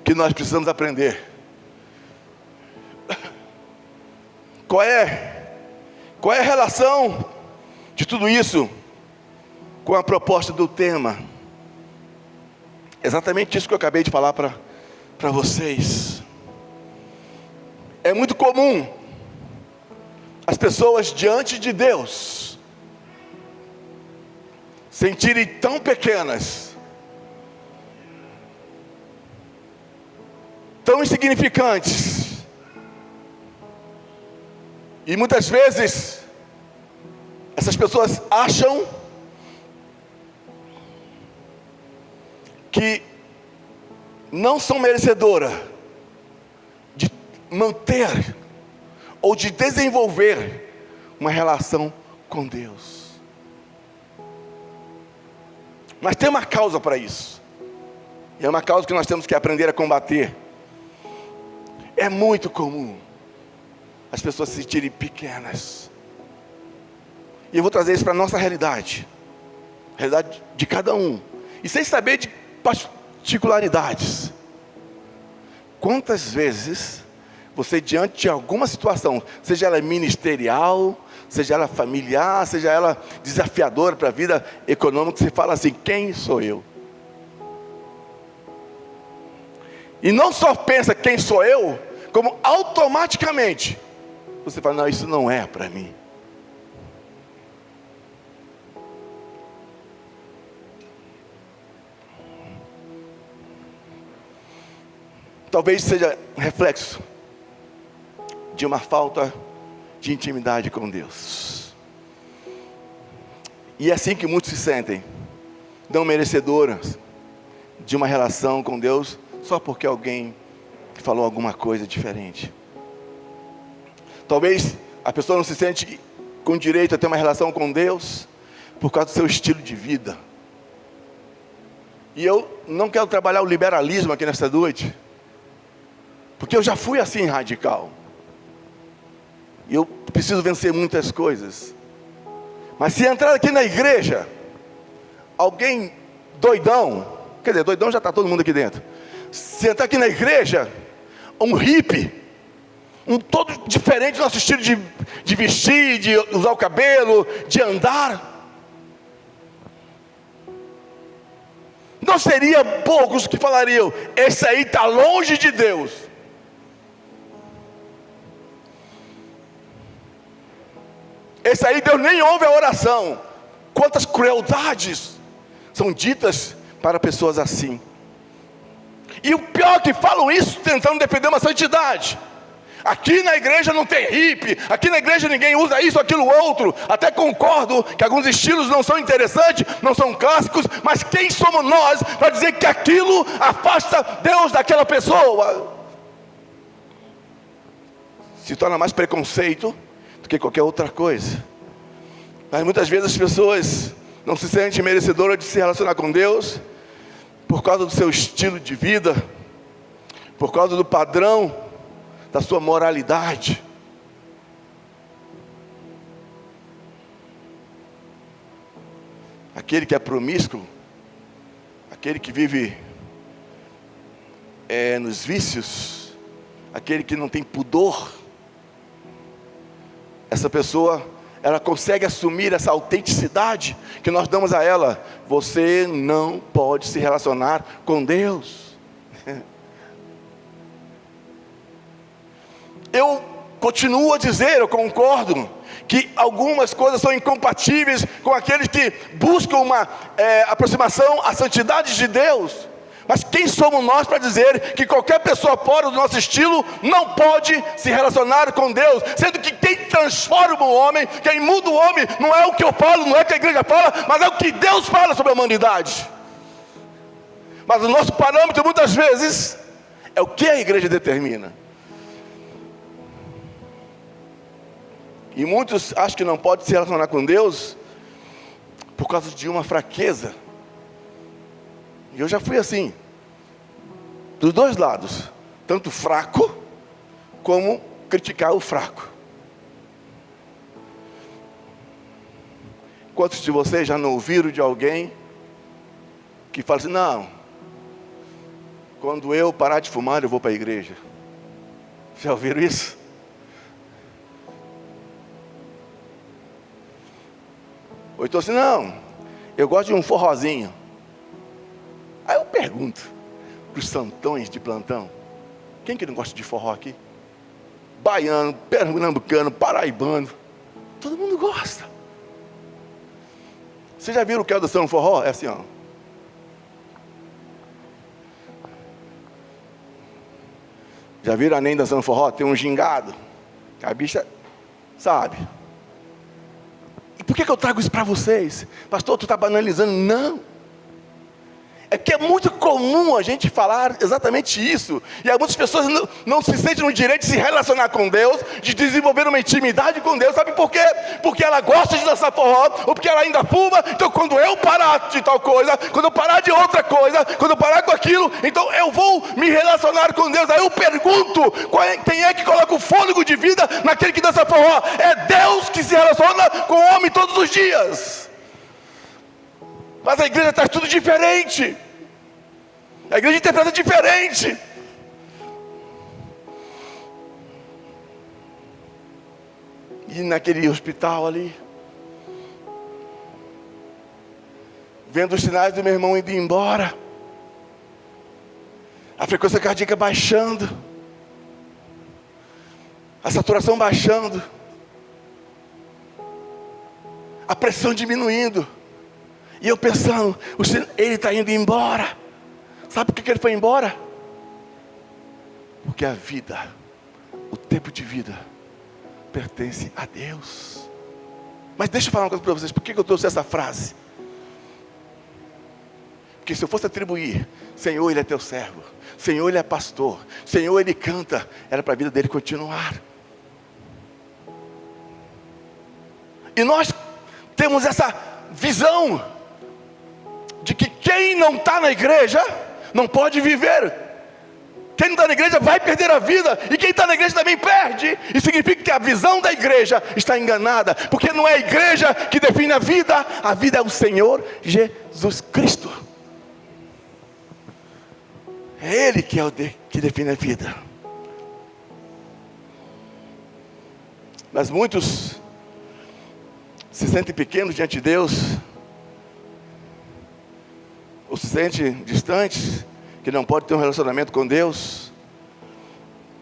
que nós precisamos aprender. Qual é a relação de tudo isso com a proposta do tema? Exatamente isso que eu acabei de falar para vocês. É muito comum as pessoas diante de Deus sentirem tão pequenas, tão insignificantes, e muitas vezes essas pessoas acham que não são merecedoras de manter ou de desenvolver uma relação com Deus. Mas tem uma causa para isso, e é uma causa que nós temos que aprender a combater. É muito comum as pessoas se sentirem pequenas. E eu vou trazer isso para a nossa realidade de cada um, e sem saber de particularidades. Quantas vezes você, diante de alguma situação, seja ela ministerial, seja ela familiar, seja ela desafiadora para a vida econômica, você fala assim: quem sou eu? E não só pensa quem sou eu, como automaticamente você fala: não, isso não é para mim. Talvez seja um reflexo de uma falta de intimidade com Deus. E é assim que muitos se sentem, não merecedoras de uma relação com Deus, só porque alguém falou alguma coisa diferente. Talvez a pessoa não se sente com direito a ter uma relação com Deus por causa do seu estilo de vida. E eu não quero trabalhar o liberalismo aqui nesta noite, porque eu já fui assim radical, e eu preciso vencer muitas coisas. Mas se entrar aqui na igreja alguém doidão, quer dizer, doidão já está todo mundo aqui dentro. Se entrar aqui na igreja um hippie, um todo diferente do nosso estilo de vestir, de usar o cabelo, de andar, não seria poucos que falariam: esse aí está longe de Deus. Esse aí Deus nem ouve a oração. Quantas crueldades são ditas para pessoas assim. E o pior é que falam isso tentando defender uma santidade. Aqui na igreja não tem hippie, aqui na igreja ninguém usa isso, aquilo, outro. Até concordo que alguns estilos não são interessantes, não são clássicos, mas quem somos nós para dizer que aquilo afasta Deus daquela pessoa? Se torna mais preconceito do que qualquer outra coisa. Mas muitas vezes as pessoas não se sentem merecedoras de se relacionar com Deus por causa do seu estilo de vida, por causa do padrão da sua moralidade. Aquele que é promíscuo, aquele que vive nos vícios, aquele que não tem pudor, essa pessoa, ela consegue assumir essa autenticidade que nós damos a ela. Você não pode se relacionar com Deus. Eu continuo a dizer, eu concordo, que algumas coisas são incompatíveis com aqueles que buscam uma aproximação à santidade de Deus. Mas quem somos nós para dizer que qualquer pessoa fora do nosso estilo não pode se relacionar com Deus? Sendo que quem transforma o homem, quem muda o homem, não é o que eu falo, não é o que a igreja fala, mas é o que Deus fala sobre a humanidade. Mas o nosso parâmetro muitas vezes é o que a igreja determina. E muitos acham que não podem se relacionar com Deus por causa de uma fraqueza. E eu já fui assim, dos dois lados, tanto fraco, como criticar o fraco. Quantos de vocês já não ouviram de alguém que fala assim: não, quando eu parar de fumar eu vou para a igreja? Já ouviram isso? Ou então assim: não, eu gosto de um forrozinho. Aí eu pergunto para os santões de plantão: quem que não gosta de forró aqui? Baiano, pernambucano, paraibano, todo mundo gosta. Vocês já viram o que é dançando forró? É assim, ó. Já viram a Nen dançando forró? Tem um gingado, que a bicha sabe. E por que eu trago isso para vocês? Pastor, tu está banalizando? Não. É que é muito comum a gente falar exatamente isso. E muitas pessoas não se sentem no direito de se relacionar com Deus, de desenvolver uma intimidade com Deus. Sabe por quê? Porque ela gosta de dançar forró, ou porque ela ainda fuma. Então quando eu parar de tal coisa, quando eu parar de outra coisa, quando eu parar com aquilo, então eu vou me relacionar com Deus. Aí eu pergunto: quem é que coloca o fôlego de vida naquele que dança forró? É Deus que se relaciona com o homem todos os dias. Mas a igreja traz tudo diferente. A igreja interpreta diferente. E naquele hospital ali, vendo os sinais do meu irmão indo embora, a frequência cardíaca baixando, a saturação baixando, a pressão diminuindo, e eu pensando: ele está indo embora. Sabe por que ele foi embora? Porque a vida, o tempo de vida, pertence a Deus. Mas deixa eu falar uma coisa para vocês. Por que eu trouxe essa frase? Porque se eu fosse atribuir: Senhor, Ele é teu servo, Senhor, Ele é pastor, Senhor, Ele canta, era para a vida dele continuar. E nós temos essa visão de que quem não está na igreja não pode viver. Quem não está na igreja vai perder a vida, e quem está na igreja também perde. E significa que a visão da igreja está enganada, porque não é a igreja que define a vida é o Senhor Jesus Cristo. É Ele que é o que define a vida. Mas muitos se sentem pequenos diante de Deus, ou se sentem distantes, que não pode ter um relacionamento com Deus,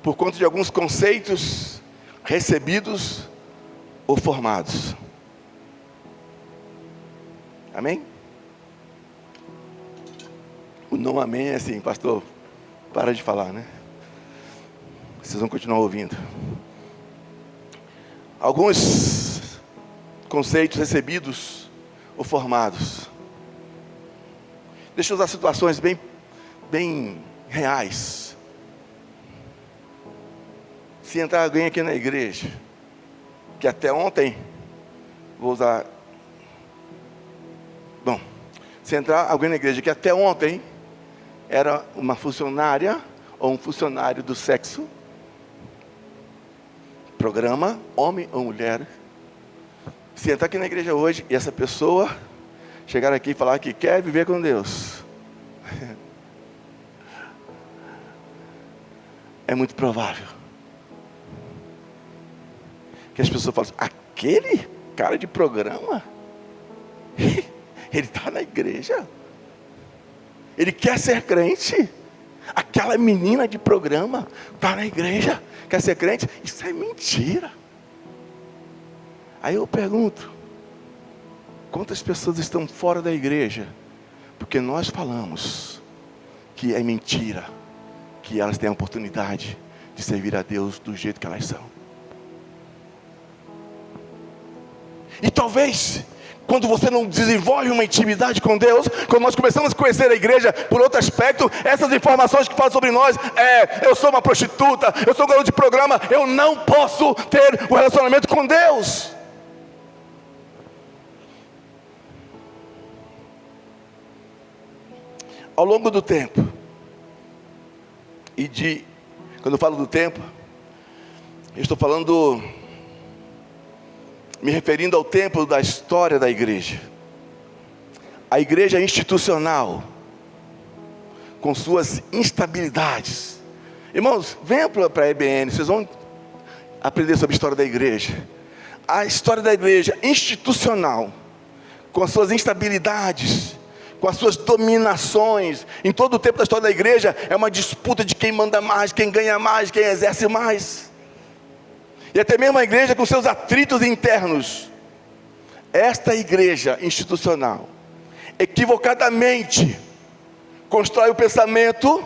por conta de alguns conceitos recebidos ou formados. Amém? O não amém é assim: pastor, para de falar, né? Vocês vão continuar ouvindo. Alguns conceitos recebidos ou formados. Deixa eu usar situações bem reais. Se entrar alguém aqui na igreja, que até ontem, se entrar alguém na igreja que até ontem era uma funcionária ou um funcionário do sexo, programa, homem ou mulher, se entrar aqui na igreja hoje e essa pessoa chegar aqui e falar que quer viver com Deus, é muito provável que as pessoas falam assim, aquele cara de programa, ele está na igreja, ele quer ser crente. Aquela menina de programa está na igreja, quer ser crente. Isso é mentira. Aí eu pergunto, quantas pessoas estão fora da igreja porque nós falamos que é mentira, que elas têm a oportunidade de servir a Deus do jeito que elas são? E talvez, quando você não desenvolve uma intimidade com Deus, quando nós começamos a conhecer a igreja por outro aspecto, essas informações que falam sobre nós, eu sou uma prostituta, eu sou um garoto de programa, eu não posso ter um relacionamento com Deus. Ao longo do tempo, quando eu falo do tempo, eu estou falando, me referindo ao tempo da história da igreja. A igreja institucional, com suas instabilidades. Irmãos, venham para a EBN, vocês vão aprender sobre a história da igreja. A história da igreja institucional, com as suas instabilidades, com as suas dominações. Em todo o tempo da história da igreja, é uma disputa de quem manda mais, quem ganha mais, quem exerce mais. E até mesmo a igreja com seus atritos internos. Esta igreja institucional, equivocadamente, constrói o pensamento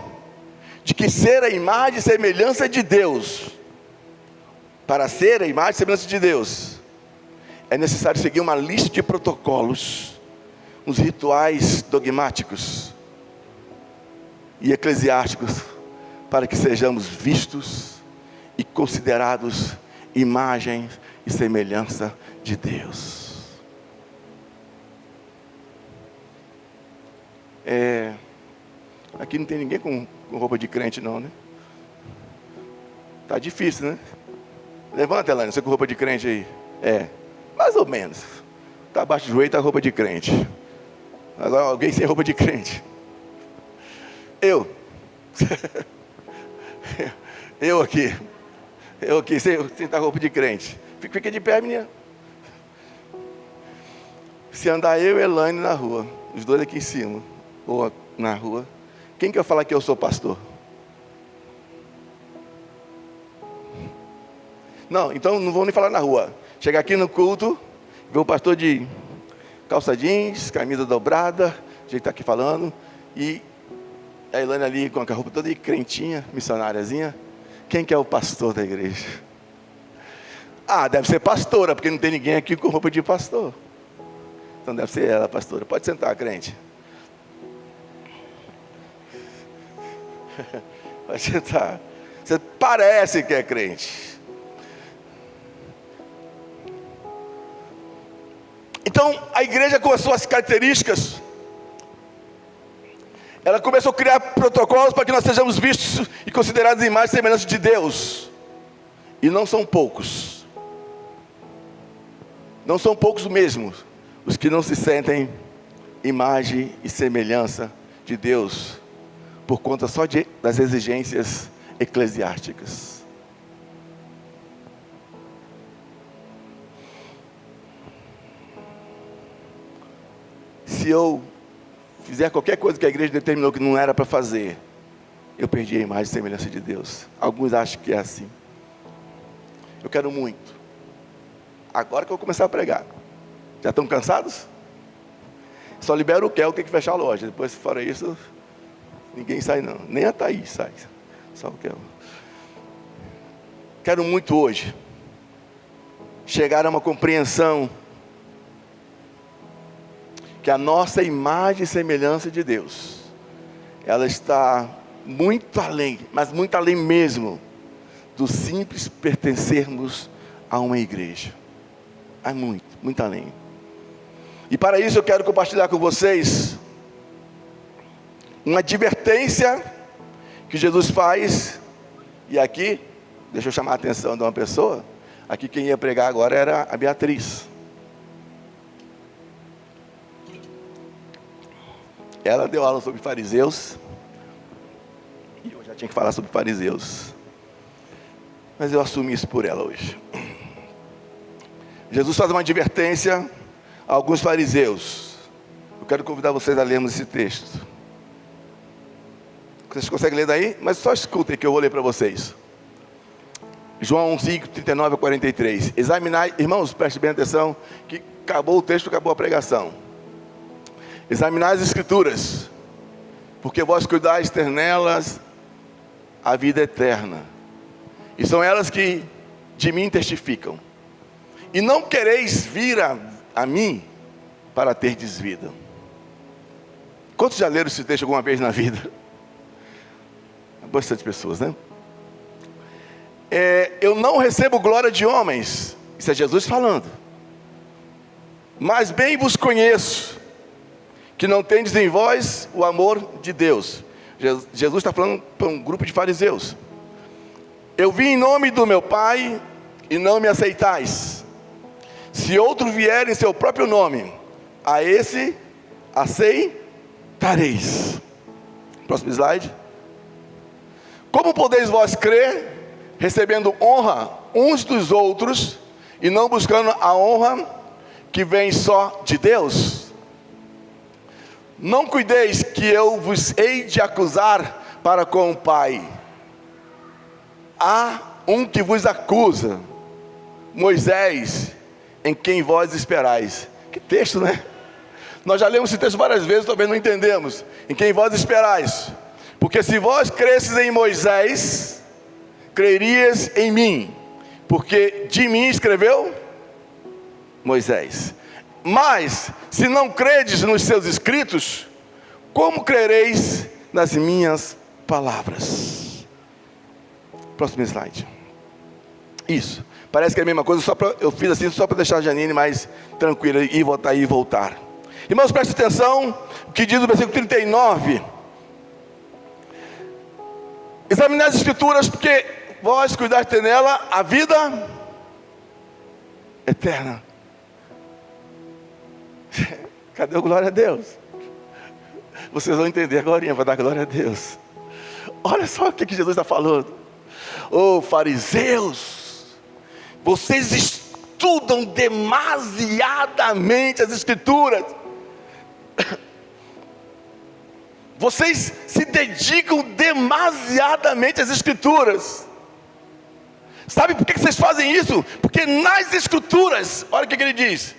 de que ser a imagem e semelhança de Deus, para ser a imagem e semelhança de Deus, é necessário seguir uma lista de protocolos, uns rituais dogmáticos e eclesiásticos, para que sejamos vistos e considerados imagem e semelhança de Deus. Aqui não tem ninguém com roupa de crente não, né? Tá difícil, né? Levanta, Elaine, você com roupa de crente aí. Mais ou menos. Tá abaixo do joelho, tá roupa de crente. Agora alguém sem roupa de crente. Eu aqui sem tá roupa de crente. Fica de pé, menina. Se andar eu e Elaine na rua, os dois aqui em cima, ou na rua, quem quer falar que eu sou pastor? Não, então não vou nem falar na rua. Chegar aqui no culto, ver o pastor de calça jeans, camisa dobrada, a gente está aqui falando, e a Elaine ali com a roupa toda de crentinha, missionáriazinha. Quem que é o pastor da igreja? Deve ser pastora, porque não tem ninguém aqui com roupa de pastor. Então deve ser ela, pastora. Pode sentar, crente. Pode sentar. Você parece que é crente. Então, a igreja com as suas características, ela começou a criar protocolos para que nós sejamos vistos e considerados imagem e semelhança de Deus. E não são poucos. Não são poucos mesmo os que não se sentem imagem e semelhança de Deus por conta só das exigências eclesiásticas. Se eu fizer qualquer coisa que a igreja determinou que não era para fazer, eu perdi a imagem e semelhança de Deus. Alguns acham que é assim. Eu quero muito. Agora que eu vou começar a pregar. Já estão cansados? Só libera o Kel, tem que fechar a loja. Depois, fora isso, ninguém sai não. Nem a Thaís sai. Só o Kel. Quero muito hoje chegar a uma compreensão que a nossa imagem e semelhança de Deus, ela está muito além, mas muito além mesmo, do simples pertencermos a uma igreja. É muito, muito além. E para isso eu quero compartilhar com vocês uma advertência que Jesus faz. E aqui, deixa eu chamar a atenção de uma pessoa. Aqui quem ia pregar agora era a Beatriz. Ela deu aula sobre fariseus, e eu já tinha que falar sobre fariseus, mas eu assumi isso por ela hoje. Jesus faz uma advertência a alguns fariseus. Eu quero convidar vocês a lermos esse texto. Vocês conseguem ler daí? Mas só escutem que eu vou ler para vocês. João 5, 39 a 43. Examinai, irmãos, prestem bem atenção, que acabou o texto, acabou a pregação. Examinai as Escrituras, porque vós cuidais ter nelas a vida eterna, e são elas que de mim testificam. E não quereis vir a mim para terdes vida. Quantos já leram esse texto alguma vez na vida? Bastante pessoas, né? Eu não recebo glória de homens. Isso é Jesus falando. Mas bem vos conheço, que não tendes em vós o amor de Deus. Jesus está falando para um grupo de fariseus. Eu vim em nome do meu Pai e não me aceitais. Se outro vier em seu próprio nome, a esse aceitareis. Próximo slide. Como podeis vós crer, recebendo honra uns dos outros, e não buscando a honra que vem só de Deus? Não cuideis que eu vos hei de acusar para com o Pai. Há um que vos acusa, Moisés, em quem vós esperais. Que texto, né? Nós já lemos esse texto várias vezes, talvez não entendemos. Em quem vós esperais. Porque se vós cresces em Moisés, crerias em mim, porque de mim escreveu Moisés. Mas, se não credes nos seus escritos, como crereis nas minhas palavras? Próximo slide. Isso, parece que é a mesma coisa, eu fiz assim só para deixar a Janine mais tranquila, e voltar e voltar. Irmãos, prestem atenção, o que diz o versículo 39. Examinai as Escrituras, porque vós cuidaste de ter nela a vida eterna. Cadê o glória a Deus? Vocês vão entender agora, vai dar glória a Deus. Olha só o que Jesus está falando. Ô fariseus, vocês estudam demasiadamente as Escrituras. Vocês se dedicam demasiadamente às Escrituras. Sabe por que vocês fazem isso? Porque nas Escrituras, olha o que ele diz.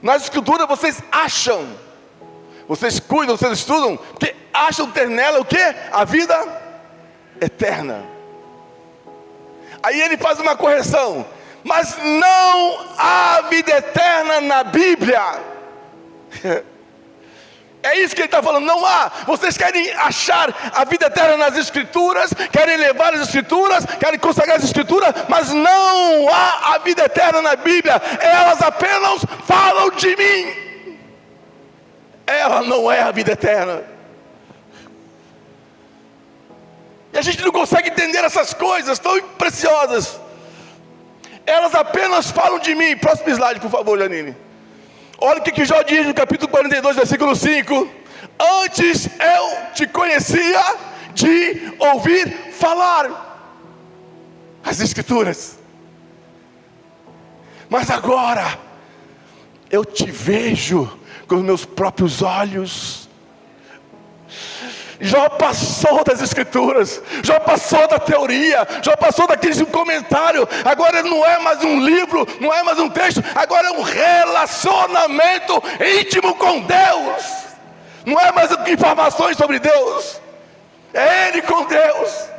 Nas Escrituras vocês acham, vocês cuidam, vocês estudam, porque acham ter nela o quê? A vida eterna. Aí ele faz uma correção. Mas não há vida eterna na Bíblia. É isso que ele está falando, não há. Vocês querem achar a vida eterna nas Escrituras, querem levar as Escrituras, querem consagrar as Escrituras, mas não há a vida eterna na Bíblia. Elas apenas falam de mim. Ela não é a vida eterna. E a gente não consegue entender essas coisas tão preciosas. Elas apenas falam de mim. Próximo slide, por favor, Janine. Olha o que Jó diz no capítulo 42, versículo 5. Antes eu te conhecia de ouvir falar. As Escrituras. Mas agora eu te vejo com os meus próprios olhos. Jó passou das Escrituras, Jó passou da teoria, Jó passou daqueles comentários. Agora não é mais um livro, não é mais um texto, agora é um relacionamento íntimo com Deus. Não é mais informações sobre Deus, é Ele com Deus.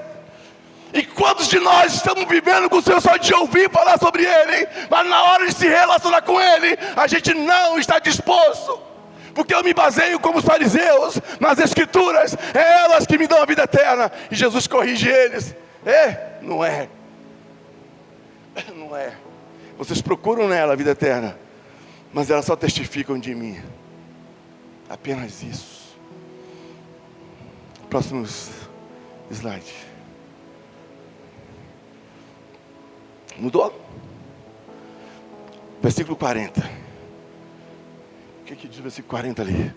E quantos de nós estamos vivendo com o Senhor só de ouvir falar sobre Ele, mas na hora de se relacionar com Ele, a gente não está disposto. Porque eu me baseio como os fariseus nas Escrituras, é elas que me dão a vida eterna. E Jesus corrige eles. Não é. Não é. Vocês procuram nela a vida eterna, mas elas só testificam de mim. Apenas isso. Próximo slide. Mudou? Versículo 40. O que diz o versículo 40 ali?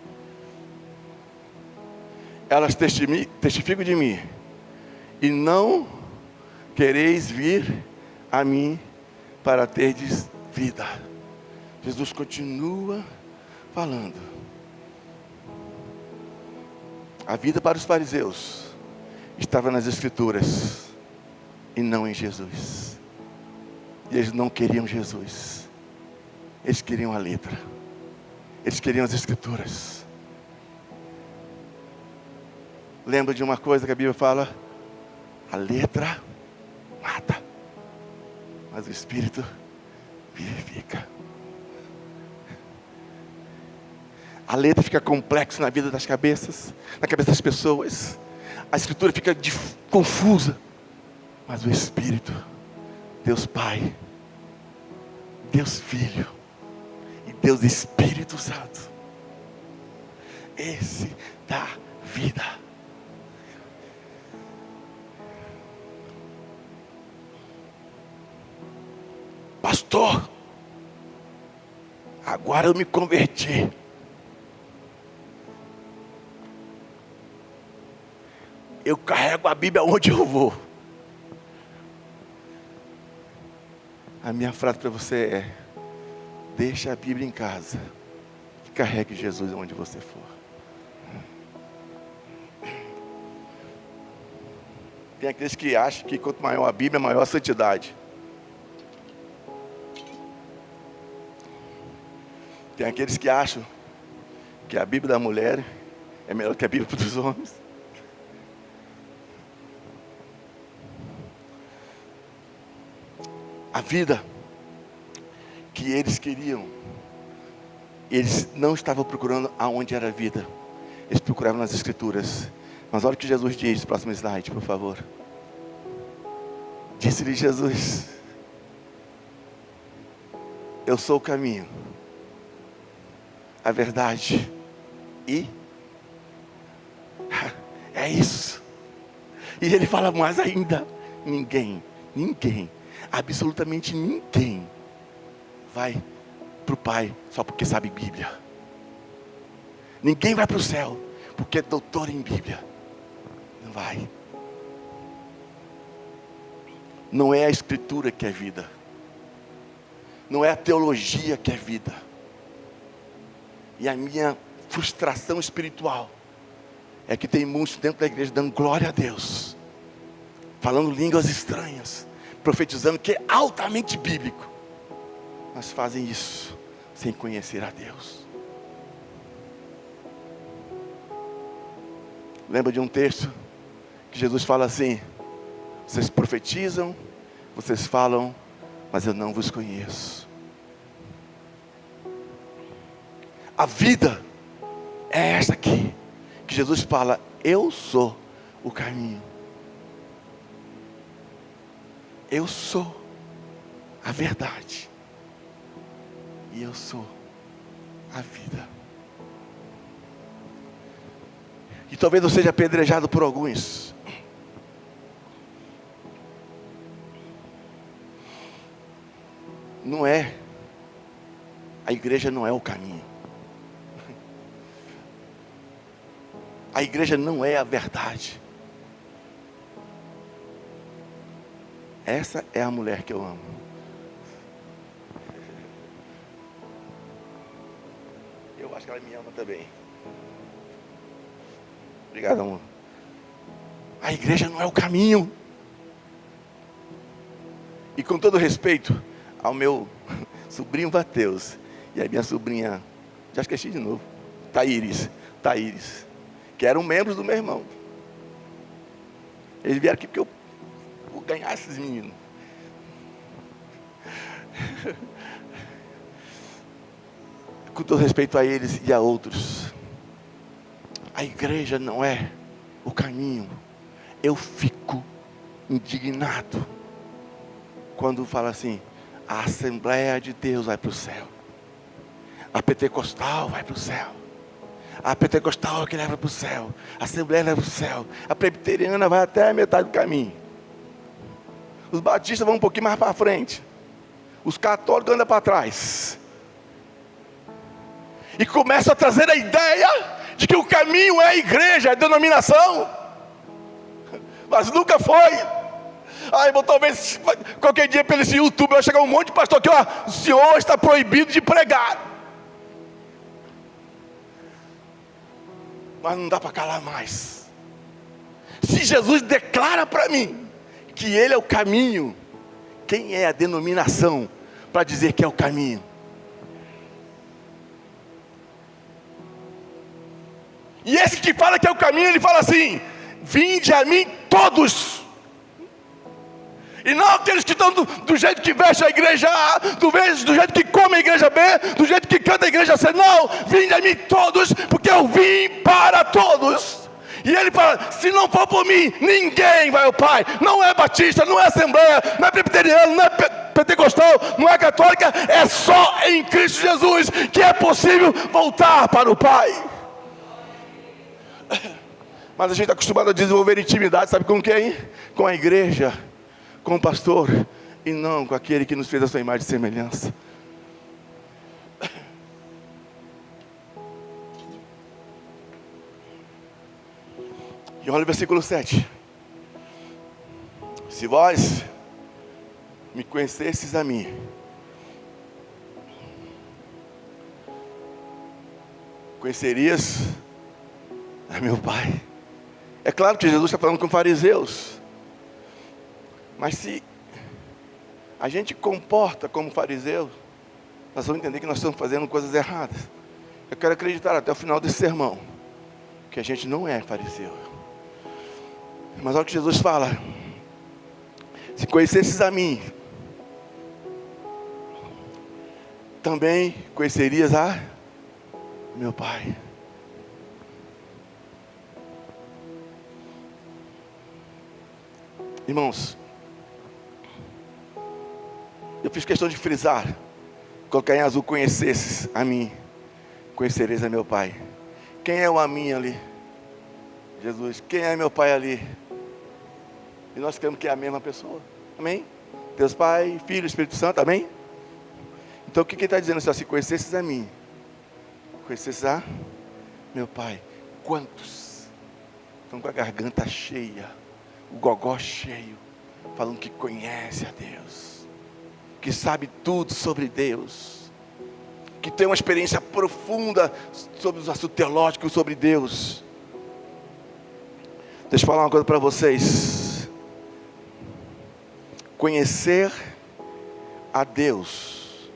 Elas testificam de mim, e não quereis vir a mim para terdes vida. Jesus continua falando. A vida para os fariseus estava nas Escrituras e não em Jesus. E eles não queriam Jesus. Eles queriam a letra. Eles queriam as Escrituras. Lembra de uma coisa que a Bíblia fala? A letra mata, mas o Espírito vivifica. A letra fica complexa na vida das cabeças, na cabeça das pessoas. A Escritura fica confusa, mas o Espírito, Deus Pai, Deus Filho e Deus Espírito Santo, esse dá vida. Pastor, agora eu me converti. Eu carrego a Bíblia onde eu vou. A minha frase para você é: deixa a Bíblia em casa e carregue Jesus onde você for. Tem aqueles que acham que quanto maior a Bíblia, maior a santidade. Tem aqueles que acham que a Bíblia da mulher é melhor que a Bíblia dos homens. A vida que eles queriam, eles não estavam procurando aonde era a vida. Eles procuravam nas Escrituras. Mas olha o que Jesus diz, próximo slide, por favor. Disse-lhe Jesus: eu sou o caminho, a verdade e é isso. E ele fala mais ainda: ninguém, absolutamente ninguém vai para o Pai só porque sabe Bíblia. Ninguém vai para o céu porque é doutor em Bíblia. Não vai. Não é a Escritura que é vida. Não é a teologia que é vida. E a minha frustração espiritual é que tem muitos dentro da igreja dando glória a Deus, falando línguas estranhas, profetizando que é altamente bíblico, mas fazem isso sem conhecer a Deus. Lembra de um texto que Jesus fala assim: vocês profetizam, vocês falam, mas eu não vos conheço. A vida é essa aqui, que Jesus fala: eu sou o caminho, eu sou a verdade, e eu sou a vida. E talvez eu seja apedrejado por alguns. Não é, a igreja não é o caminho. A igreja não é a verdade. Essa é a mulher que eu amo. Eu acho que ela me ama também. Obrigado, amor. A igreja não é o caminho. E com todo respeito ao meu sobrinho Mateus e a minha sobrinha, já esqueci de novo, Thaíris, que eram membros do meu irmão. Eles vieram aqui porque eu vou ganhar esses meninos. Com todo respeito a eles e a outros, a igreja não é o caminho. Eu fico indignado quando fala assim: a Assembleia de Deus vai para o céu, a pentecostal vai para o céu, a pentecostal é que leva para o céu, a Assembleia leva para o céu, a presbiteriana vai até a metade do caminho, os batistas vão um pouquinho mais para frente, os católicos andam para trás, e começam a trazer a ideia de que o caminho é a igreja, é a denominação, mas nunca foi. Ai, irmão, talvez qualquer dia pelo esse YouTube vai chegar um monte de pastor aqui, ó, o senhor está proibido de pregar. Mas não dá para calar mais. Se Jesus declara para mim que Ele é o caminho, quem é a denominação para dizer que é o caminho? E esse que fala que é o caminho, ele fala assim: vinde a mim todos. E não aqueles que estão do jeito que veste a igreja A, do jeito que come a igreja B, do jeito que canta a igreja C. Não, vinde a mim todos, porque eu vim para todos. E ele fala: se não for por mim, ninguém vai ao Pai. Não é batista, não é assembleia, não é presbiteriano, não é pentecostal, não é católica. É só em Cristo Jesus que é possível voltar para o Pai. Mas a gente está acostumado a desenvolver intimidade, sabe com quem? Com a igreja, com o pastor, e não com aquele que nos fez a sua imagem e semelhança. E olha o versículo 7. Se vós me conhecesses a mim, conhecerias a meu Pai. É claro que Jesus está falando com fariseus. Mas se a gente comporta como fariseu, nós vamos entender que nós estamos fazendo coisas erradas. Eu quero acreditar até o final desse sermão que a gente não é fariseu. Mas olha o que Jesus fala: se conhecesses a mim, também conhecerias a meu Pai. Irmãos, eu fiz questão de frisar, colocar em azul: conhecesses a mim, conhecereis a meu Pai. Quem é o a mim ali? Jesus. Quem é meu Pai ali? E nós cremos que é a mesma pessoa. Amém? Deus Pai, Filho, Espírito Santo. Amém? Então o que ele está dizendo? Se conhecesses a mim, conhecesses a meu Pai. Quantos estão com a garganta cheia, o gogó cheio, falando que conhece a Deus, que sabe tudo sobre Deus, que tem uma experiência profunda sobre os assuntos teológicos sobre Deus? Deixa eu falar uma coisa para vocês. Conhecer a Deus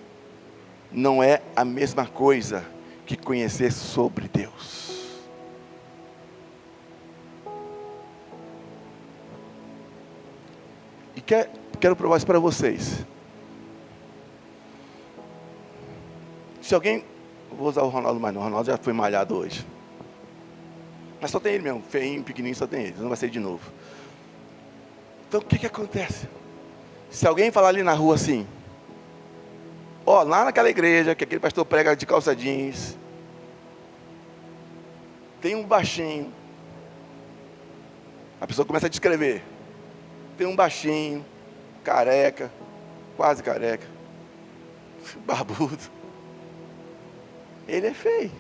não é a mesma coisa que conhecer sobre Deus. E quero provar isso para vocês. Se alguém, vou usar o Ronaldo mais não, o Ronaldo já foi malhado hoje. Mas só tem ele mesmo, feinho, pequenininho, só tem ele, não vai ser de novo. Então o que acontece? Se alguém falar ali na rua assim: ó, lá naquela igreja que aquele pastor prega de calça jeans, tem um baixinho. A pessoa começa a descrever. Tem um baixinho, careca, quase careca, barbudo. Ele é feio.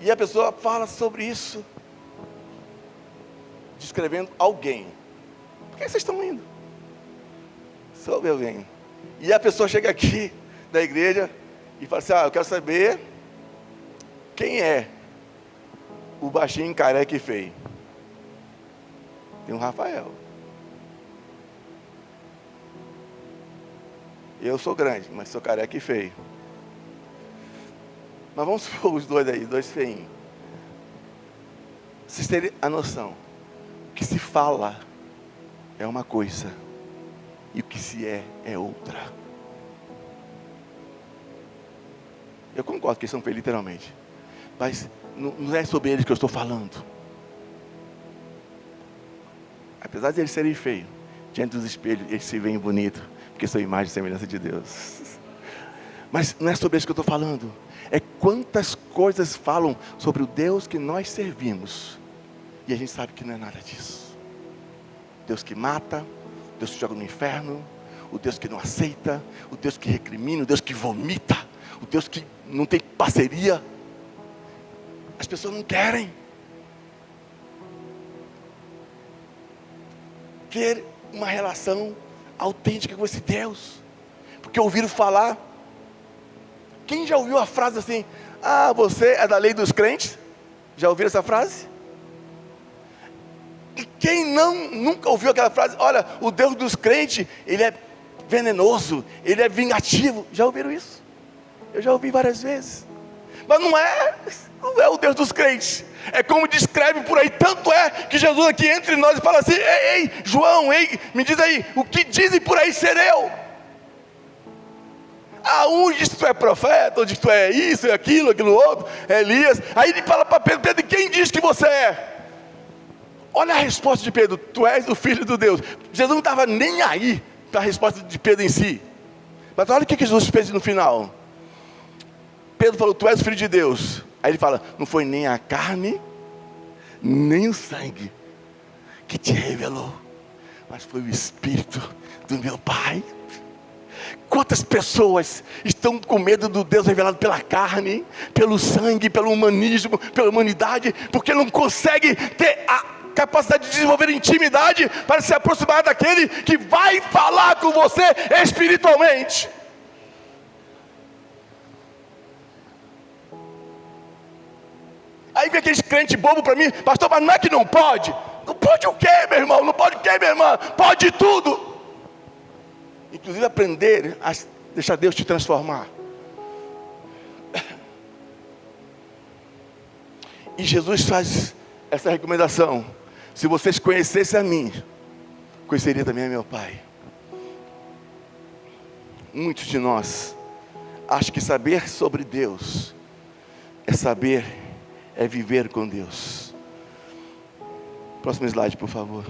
E a pessoa fala sobre isso, descrevendo alguém. Por que vocês estão indo? Sobre alguém. E a pessoa chega aqui da igreja e fala assim: eu quero saber quem é o baixinho, careca e feio. Tem um Rafael. Eu sou grande, mas sou careca e feio. Mas vamos supor os dois aí, dois feinhos. Vocês terem a noção: o que se fala é uma coisa, e o que se é outra. Eu concordo que eles são feios literalmente, mas não é sobre eles que eu estou falando. Apesar de eles serem feios, diante dos espelhos eles se veem bonitos, porque são imagem e semelhança de Deus. Mas não é sobre isso que eu estou falando. É quantas coisas falam sobre o Deus que nós servimos, e a gente sabe que não é nada disso. Deus que mata, Deus que joga no inferno, o Deus que não aceita, o Deus que recrimina, o Deus que vomita, o Deus que não tem parceria. As pessoas não querem. ter uma relação autêntica com esse Deus, porque ouviram falar. Quem já ouviu a frase assim: ah, você é da lei dos crentes? Já ouviram essa frase? E quem nunca ouviu aquela frase: olha, o Deus dos crentes, ele é venenoso, ele é vingativo? Já ouviram isso? Eu já ouvi várias vezes. Mas não é o Deus dos crentes. É como descreve por aí. Tanto é que Jesus aqui entre nós e fala assim: ei, João, me diz aí, o que dizem por aí ser eu? Um diz que tu é profeta, outro diz que tu é isso, é aquilo outro, é Elias. Aí ele fala para Pedro: Pedro, quem diz que você é? Olha a resposta de Pedro: tu és o Filho de Deus. Jesus não estava nem aí para a resposta de Pedro em si. Mas olha o que Jesus fez no final. Pedro falou: tu és o Filho de Deus. Aí ele fala: não foi nem a carne, nem o sangue que te revelou, mas foi o Espírito do meu Pai. Quantas pessoas estão com medo do Deus revelado pela carne, pelo sangue, pelo humanismo, pela humanidade, porque não consegue ter a capacidade de desenvolver intimidade para se aproximar daquele que vai falar com você espiritualmente. Aí vem aqueles crentes bobos para mim: pastor, mas não é que não pode? Não pode o quê, meu irmão? Não pode o quê, minha irmã? Pode tudo. Inclusive aprender a deixar Deus te transformar. E Jesus faz essa recomendação: se vocês conhecessem a mim, conheceria também a meu Pai. Muitos de nós acham que saber sobre Deus é viver com Deus. Próximo slide, por favor.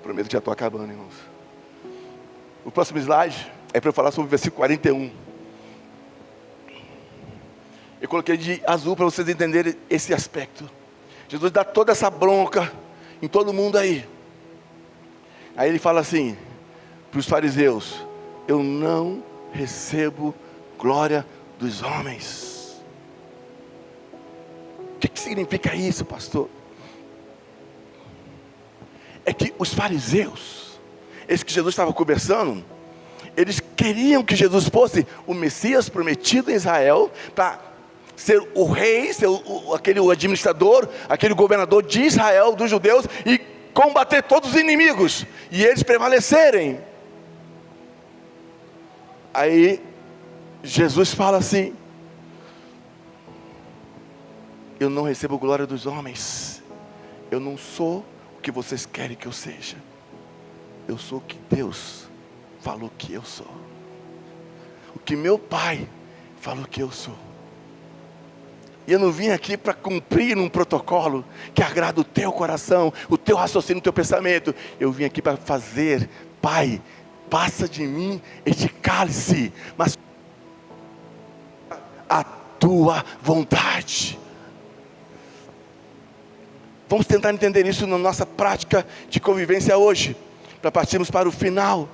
Prometo que já estou acabando, irmãos. O próximo slide é para eu falar sobre o versículo 41. Eu coloquei de azul para vocês entenderem esse aspecto. Jesus dá toda essa bronca em todo mundo aí. Aí ele fala assim para os fariseus: eu não recebo glória dos homens. O que significa isso, pastor? É que os fariseus, esses que Jesus estava conversando, eles queriam que Jesus fosse o Messias prometido em Israel, para ser o rei, ser aquele administrador, aquele governador de Israel, dos judeus, e combater todos os inimigos, e eles prevalecerem. Aí Jesus fala assim: eu não recebo glória dos homens, eu não sou o que vocês querem que eu seja, eu sou o que Deus falou que eu sou, o que meu Pai falou que eu sou. E eu não vim aqui para cumprir um protocolo que agrada o teu coração, o teu raciocínio, o teu pensamento. Eu vim aqui para fazer: Pai, passa de mim este cálice, mas a tua vontade. Vamos tentar entender isso na nossa prática de convivência hoje, para partirmos para o final.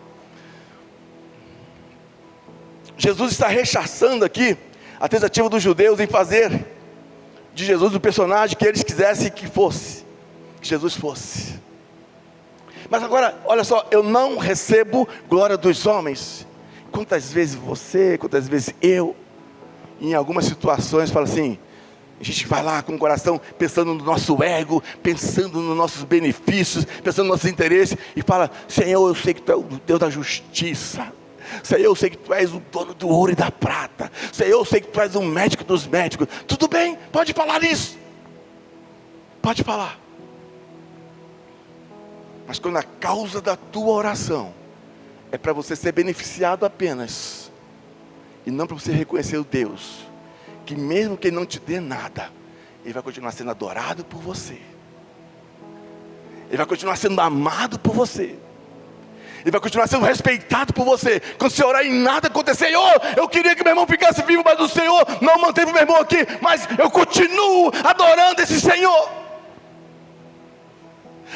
Jesus está rechaçando aqui a tentativa dos judeus em fazer de Jesus o personagem que eles quisessem que fosse, que Jesus fosse. Mas agora, olha só: eu não recebo glória dos homens. Quantas vezes você, quantas vezes eu, em algumas situações, fala assim, a gente vai lá com o coração pensando no nosso ego, pensando nos nossos benefícios, pensando nos nossos interesses, e fala: Senhor, eu sei que Tu é o Deus da justiça, Senhor, eu sei que Tu és o dono do ouro e da prata, Senhor, eu sei que Tu és o médico dos médicos. Tudo bem, pode falar isso, pode falar. Mas quando a causa da tua oração é para você ser beneficiado apenas, e não para você reconhecer o Deus que mesmo que Ele não te dê nada, Ele vai continuar sendo adorado por você, Ele vai continuar sendo amado por você, Ele vai continuar sendo respeitado por você. Quando você orar e nada acontecer: Senhor, eu queria que meu irmão ficasse vivo, mas o Senhor não manteve meu irmão aqui, mas eu continuo adorando esse Senhor,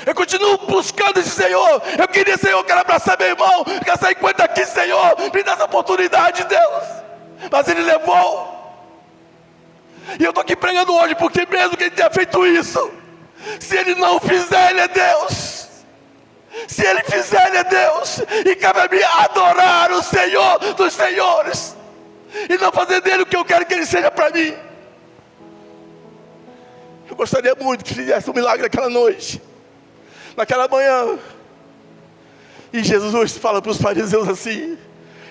eu continuo buscando esse Senhor. Eu queria, Senhor, eu quero abraçar meu irmão, quero sair com ele daqui, Senhor, me dá essa oportunidade, Deus. Mas Ele levou. E eu estou aqui pregando hoje porque mesmo que Ele tenha feito isso, se Ele não fizer, Ele é Deus. Se Ele fizer, Ele é Deus. E cabe a mim adorar o Senhor dos Senhores e não fazer dele o que eu quero que Ele seja para mim. Eu gostaria muito que fizesse um milagre naquela noite, naquela manhã. E Jesus fala para os fariseus assim: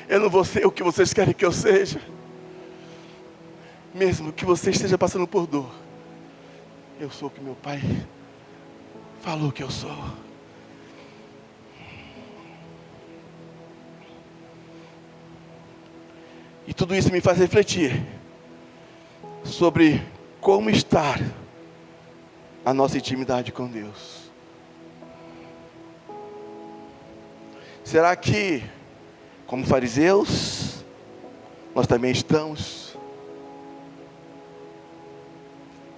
eu não vou ser o que vocês querem que eu seja. Mesmo que você esteja passando por dor, eu sou o que meu Pai falou que eu sou. E tudo isso me faz refletir sobre como estar a nossa intimidade com Deus. Será que, como fariseus, nós também estamos?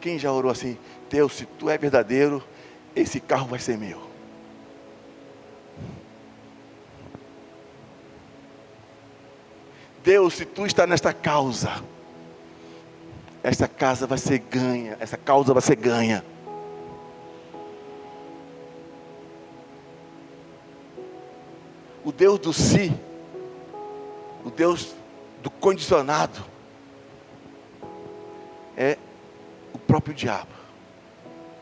Quem já orou assim: Deus, se Tu é verdadeiro, esse carro vai ser meu. Deus, se Tu está nesta causa, esta casa vai ser ganha, essa causa vai ser ganha. O Deus do si, o Deus do condicionado, é o próprio diabo.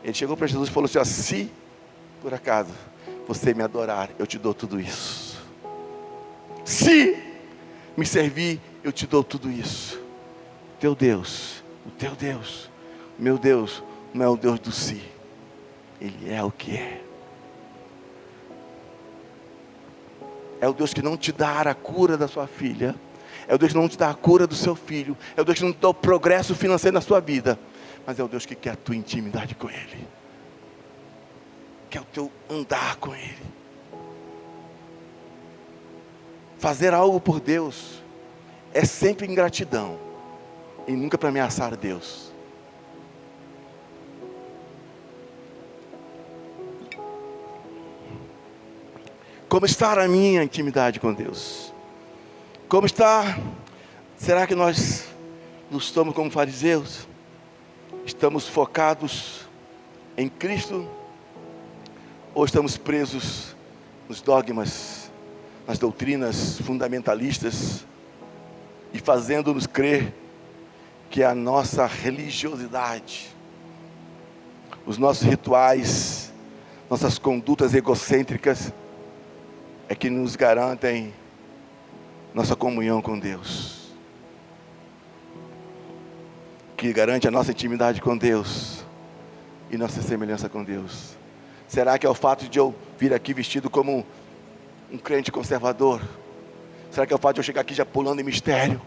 Ele chegou para Jesus e falou assim: ó, se por acaso você me adorar, eu te dou tudo isso. Se me servir, eu te dou tudo isso. Teu Deus, o teu Deus, o meu Deus, não é o Deus do si. Ele é o que é. É o Deus que não te dá a cura da sua filha. É o Deus que não te dá a cura do seu filho. É o Deus que não te dá o progresso financeiro na sua vida. Mas é o Deus que quer a tua intimidade com Ele. Quer o teu andar com Ele. Fazer algo por Deus é sempre em gratidão e nunca para ameaçar Deus. Como está a minha intimidade com Deus? Como está? Será que nós não estamos como fariseus? Estamos focados em Cristo? Ou estamos presos nos dogmas, nas doutrinas fundamentalistas e fazendo-nos crer que a nossa religiosidade, os nossos rituais, nossas condutas egocêntricas é que nos garantem nossa comunhão com Deus, que garante a nossa intimidade com Deus e nossa semelhança com Deus? Será que é o fato de eu vir aqui vestido como um crente conservador? Será que é o fato de eu chegar aqui já pulando em mistério?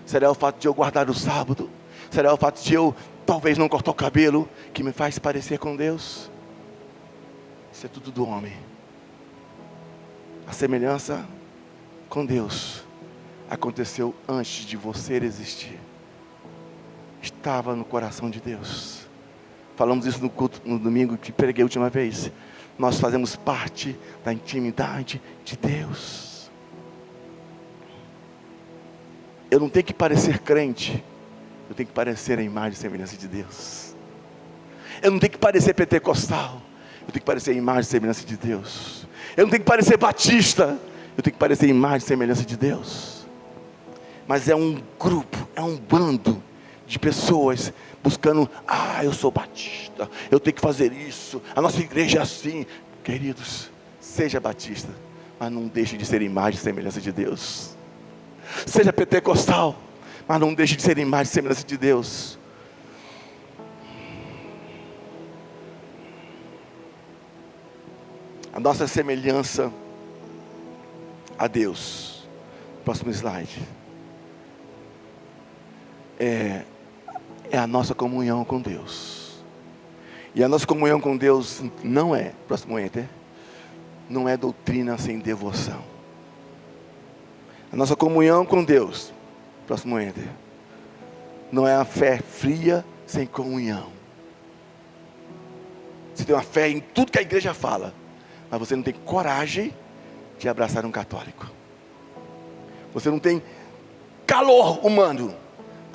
Será o fato de eu guardar o sábado? Será o fato de eu talvez não cortar o cabelo que me faz parecer com Deus? Isso é tudo do homem. A semelhança com Deus aconteceu antes de você existir. Estava no coração de Deus. Falamos isso no culto, no domingo que preguei a última vez. Nós fazemos parte da intimidade de Deus. Eu não tenho que parecer crente, eu tenho que parecer a imagem e semelhança de Deus. Eu não tenho que parecer pentecostal, eu tenho que parecer a imagem e semelhança de Deus. Eu não tenho que parecer batista, eu tenho que parecer a imagem e semelhança de Deus. Mas é um grupo, é um bando de pessoas buscando: eu sou batista, eu tenho que fazer isso, a nossa igreja é assim. Queridos, seja batista, mas não deixe de ser imagem e semelhança de Deus. Seja pentecostal, mas não deixe de ser imagem e semelhança de Deus. A nossa semelhança a Deus, próximo slide, é a nossa comunhão com Deus. E a nossa comunhão com Deus não é, próximo enter, não é doutrina sem devoção. A nossa comunhão com Deus, próximo enter, não é a fé fria sem comunhão. Você tem uma fé em tudo que a igreja fala, mas você não tem coragem de abraçar um católico. Você não tem calor humano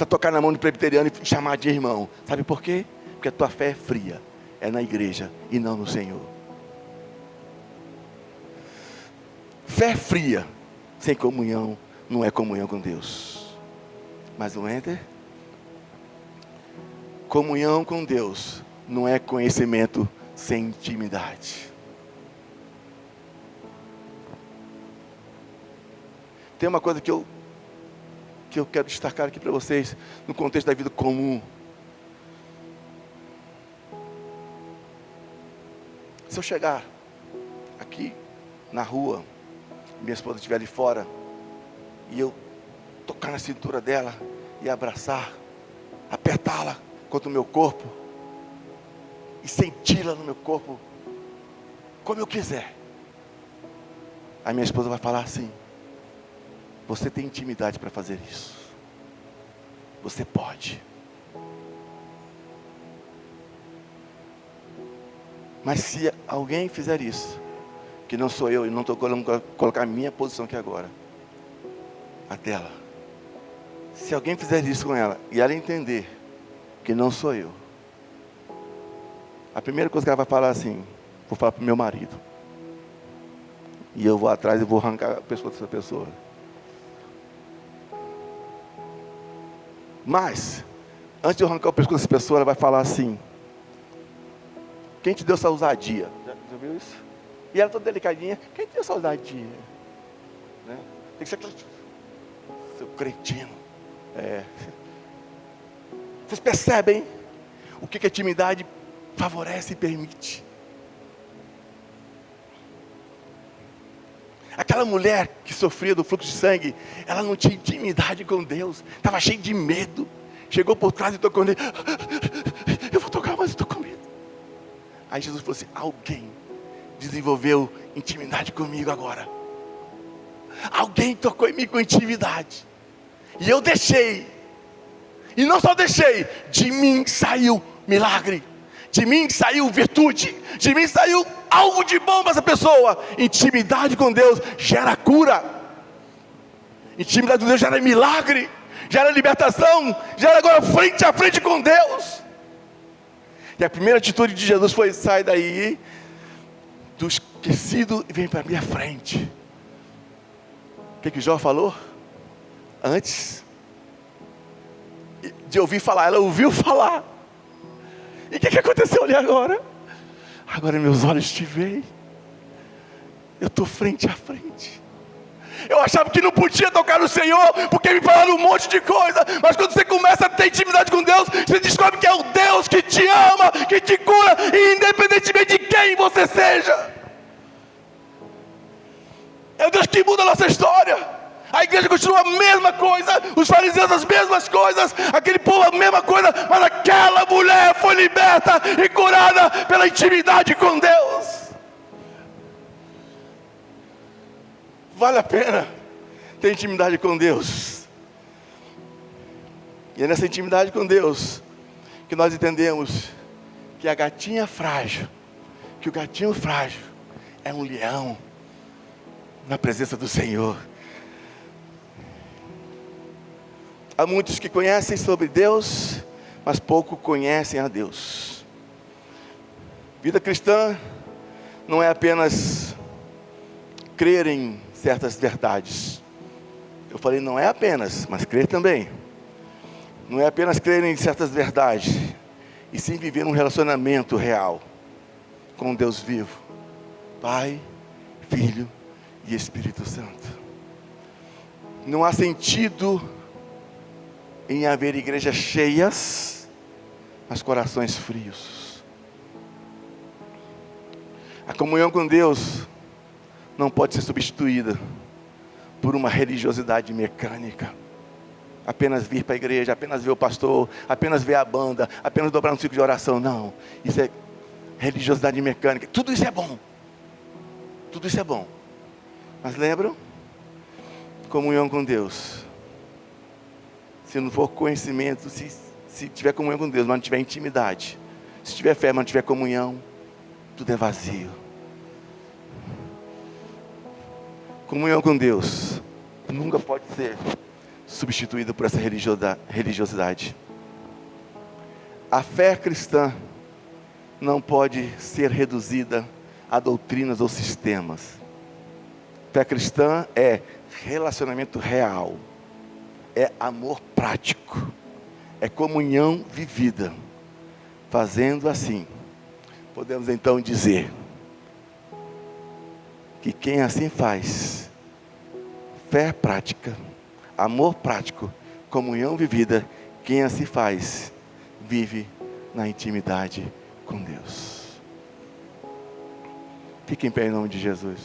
para tocar na mão do presbiteriano e chamar de irmão. Sabe por quê? Porque a tua fé é fria. É na igreja e não no Senhor. Fé fria, sem comunhão, não é comunhão com Deus. Mas o enter? Comunhão com Deus não é conhecimento sem intimidade. Tem uma coisa que eu quero destacar aqui para vocês, no contexto da vida comum. Se eu chegar aqui na rua, minha esposa estiver ali fora, e eu tocar na cintura dela e abraçar, apertá-la contra o meu corpo e senti-la no meu corpo como eu quiser, a minha esposa vai falar assim: você tem intimidade para fazer isso, você pode. Mas se alguém fizer isso, que não sou eu, e não estou colocar a minha posição aqui agora, a dela, se alguém fizer isso com ela, e ela entender que não sou eu, a primeira coisa que ela vai falar assim: vou falar para o meu marido, e eu vou atrás e vou arrancar a pessoa dessa pessoa. Mas, antes de eu arrancar o pescoço dessa pessoa, ela vai falar assim: quem te deu essa ousadia? Já viu isso? E ela toda delicadinha: quem te deu essa ousadia? Né? Tem que ser seu cretino. Vocês percebem o que a intimidade favorece e permite? Aquela mulher que sofria do fluxo de sangue, ela não tinha intimidade com Deus, estava cheia de medo. Chegou por trás e tocou nele: eu vou tocar, mas eu estou com medo. Aí Jesus falou assim: alguém desenvolveu intimidade comigo agora. Alguém tocou em mim com intimidade. E eu deixei. E não só deixei, de mim saiu milagre. De mim saiu virtude. De mim saiu algo de bom para essa pessoa. Intimidade com Deus gera cura. Intimidade com Deus gera milagre. Gera libertação. Gera agora frente a frente com Deus. E a primeira atitude de Jesus foi: sai daí do esquecido e vem para a minha frente. O que Jó falou? Antes de ouvir falar, ela ouviu falar. E o que aconteceu ali agora? Agora meus olhos te veem. Eu estou frente a frente. Eu achava que não podia tocar no Senhor, porque me falaram um monte de coisa. Mas quando você começa a ter intimidade com Deus, você descobre que é o Deus que te ama, que te cura, independentemente de quem você seja. É o Deus que muda a nossa história. A igreja continua a mesma coisa, os fariseus as mesmas coisas, aquele povo a mesma coisa, mas aquela mulher foi liberta e curada pela intimidade com Deus. Vale a pena ter intimidade com Deus. E é nessa intimidade com Deus que nós entendemos que a gatinha frágil, que o gatinho frágil é um leão na presença do Senhor. Há muitos que conhecem sobre Deus, mas pouco conhecem a Deus. Vida cristã não é apenas crer em certas verdades. Eu falei não é apenas, mas crer também. Não é apenas crer em certas verdades, e sim viver um relacionamento real com Deus vivo, Pai, Filho e Espírito Santo. Não há sentido em haver igrejas cheias, mas corações frios. A comunhão com Deus não pode ser substituída por uma religiosidade mecânica. Apenas vir para a igreja, apenas ver o pastor, apenas ver a banda, apenas dobrar um ciclo de oração. Não, isso é religiosidade mecânica. Tudo isso é bom. Tudo isso é bom. Mas lembram? Comunhão com Deus. Se não for conhecimento, se tiver comunhão com Deus, mas não tiver intimidade, se tiver fé, mas não tiver comunhão, tudo é vazio. Comunhão com Deus nunca pode ser substituído por essa religiosidade. A fé cristã não pode ser reduzida a doutrinas ou sistemas. Fé cristã é relacionamento real, é amor prático, é comunhão vivida. Fazendo assim, podemos então dizer que quem assim faz, fé prática, amor prático, comunhão vivida, quem assim faz, vive na intimidade com Deus. Fique em pé em nome de Jesus.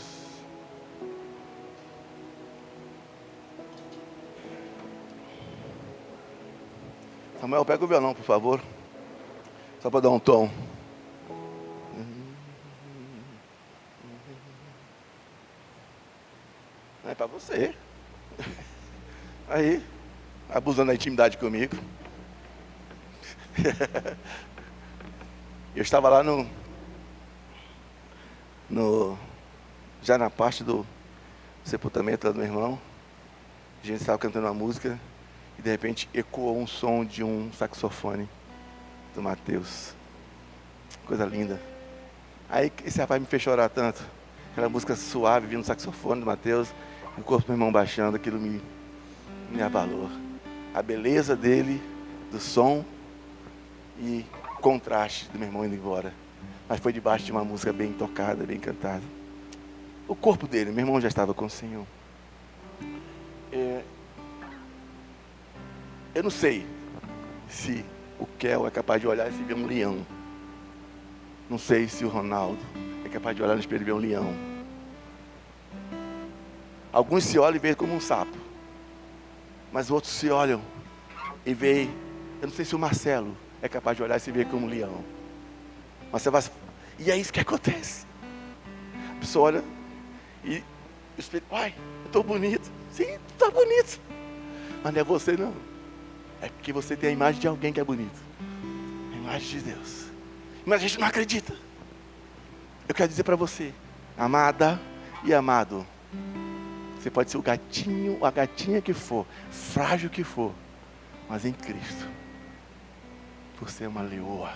Samuel, pega o violão, por favor. Só para dar um tom. É para você. Aí, abusando da intimidade comigo. Eu estava lá já na parte do sepultamento lá do meu irmão. A gente estava cantando uma música e de repente ecoou um som de um saxofone do Mateus. Coisa linda. Aí esse rapaz me fez chorar tanto. Aquela música suave vindo do saxofone do Mateus, o corpo do meu irmão baixando, aquilo me abalou. A beleza dele, do som e contraste do meu irmão indo embora. Mas foi debaixo de uma música bem tocada, bem cantada. O corpo dele, meu irmão já estava com o Senhor. Eu não sei se o Kel é capaz de olhar e se ver um leão. Não sei se o Ronaldo é capaz de olhar no espelho e ver um leão. Alguns se olham e veem como um sapo. Mas outros se olham e veem. Eu não sei se o Marcelo é capaz de olhar e se ver como um leão. Mas você vai. E é isso que acontece. A pessoa olha e o espelho. Uai, eu estou bonito. Sim, tu está bonito. Mas não é você não. É porque você tem a imagem de alguém que é bonito. A imagem de Deus. Mas a gente não acredita. Eu quero dizer para você, amada e amado, você pode ser o gatinho, a gatinha que for, frágil que for, mas em Cristo, você é uma leoa.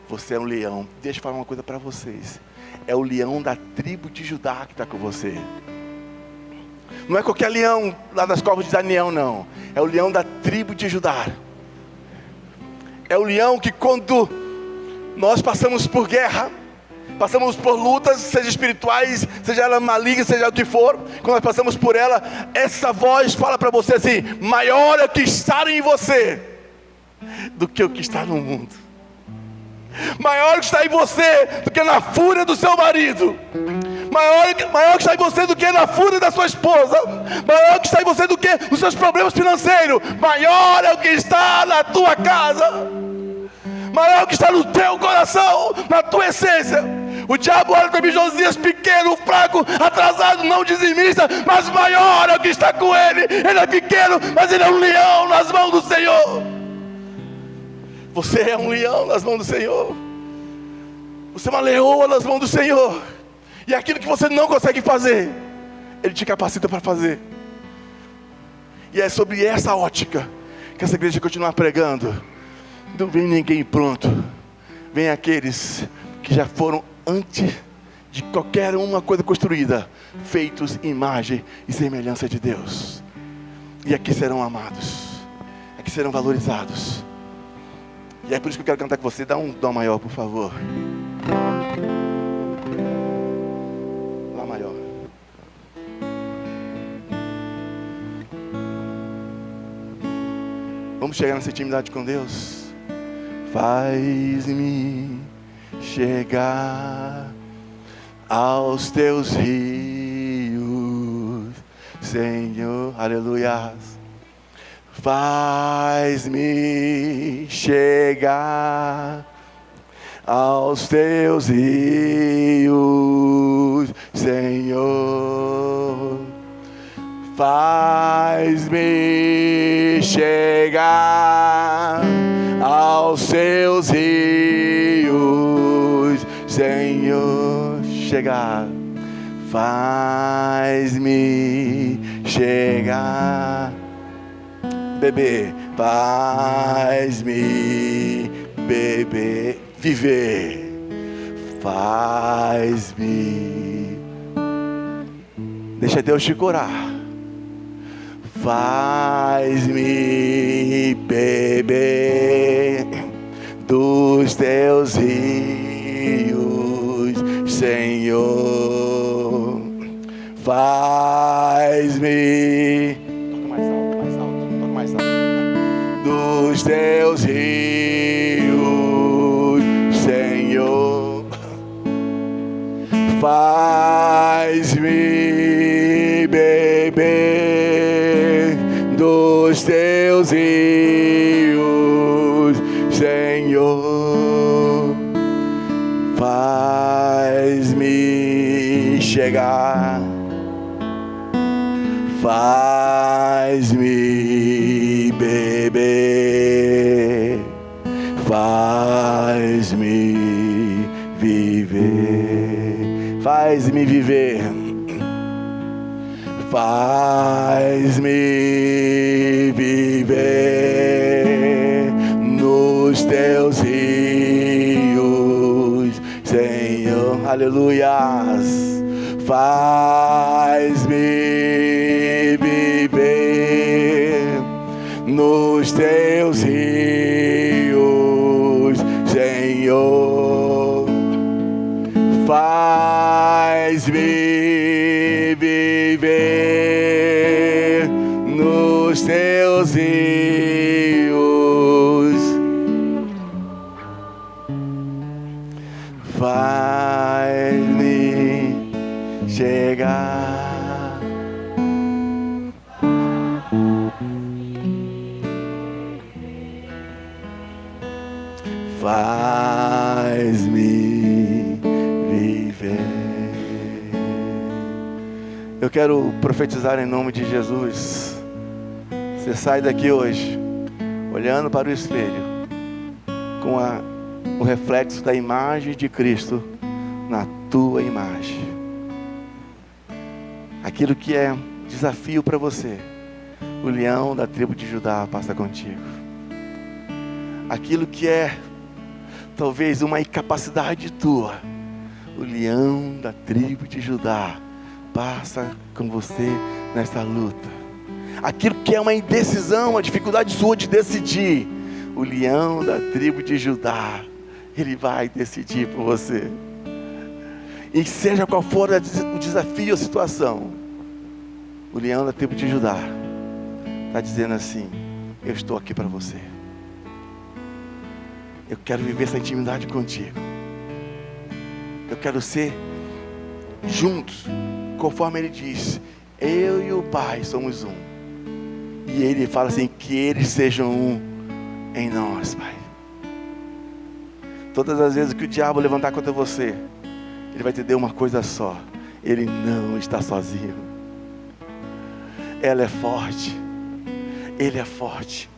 Você é um leão. Deixa eu falar uma coisa para vocês. É o leão da tribo de Judá que está com você. Não é qualquer leão lá das covas de Daniel, não. É o leão da tribo de Judá. É o leão que quando nós passamos por guerra, passamos por lutas, seja espirituais, seja ela maligna, seja o que for, quando nós passamos por ela, essa voz fala para você assim: maior é o que está em você do que o que está no mundo. Maior que está em você do que na fúria do seu marido. Maior que está em você do que na fúria da sua esposa. Maior que está em você do que nos seus problemas financeiros. Maior é o que está na tua casa. Maior que está no teu coração, na tua essência. O diabo olha para mim, Josias, pequeno, fraco, atrasado, não dizimista, mas maior é o que está com ele. Ele é pequeno, mas ele é um leão nas mãos do Senhor. Você é um leão nas mãos do Senhor. Você é uma leoa nas mãos do Senhor. E aquilo que você não consegue fazer, Ele te capacita para fazer. E é sobre essa ótica que essa igreja continua pregando. Não vem ninguém pronto. Vem aqueles que já foram antes de qualquer uma coisa construída, feitos imagem e semelhança de Deus. E aqui serão amados. Aqui serão valorizados. E é por isso que eu quero cantar com você. Dá um dó maior, por favor. Lá maior. Vamos chegar nessa intimidade com Deus. Faz-me chegar aos teus rios, Senhor. Aleluia. Faz-me chegar aos teus rios, Senhor. Faz-me chegar aos teus rios, Senhor. Chegar. Faz-me chegar beber, faz-me beber, viver, faz-me. Deixa Deus te curar. Faz-me beber dos teus rios, Senhor. Faz-me, toca mais alto, toca mais alto. Dos teus rios, Senhor. Faz-me beber dos teus rios, Senhor. Faz-me chegar, faz-me beber, faz-me viver, faz-me viver, faz-me viver nos teus rios, Senhor. Aleluias. Faz-me viver nos teus rios, Senhor. Faz-me viver nos teus rios. Faz-me chegar. Faz-me viver. Eu quero profetizar em nome de Jesus. Você sai daqui hoje olhando para o espelho com o reflexo da imagem de Cristo na tua imagem. Aquilo que é desafio para você, o leão da tribo de Judá passa contigo. Aquilo que é talvez uma incapacidade tua, o leão da tribo de Judá passa com você nessa luta. Aquilo que é uma indecisão, a dificuldade sua de decidir, o leão da tribo de Judá, ele vai decidir por você. E seja qual for o desafio ou a situação, o leão da tribo de Judá está dizendo assim: eu estou aqui para você. Eu quero viver essa intimidade contigo. Eu quero ser juntos, conforme ele diz, eu e o Pai somos um. E ele fala assim, que eles sejam um em nós, Pai. Todas as vezes que o diabo levantar contra você, ele vai te dar uma coisa só: ele não está sozinho. Ela é forte, ele é forte.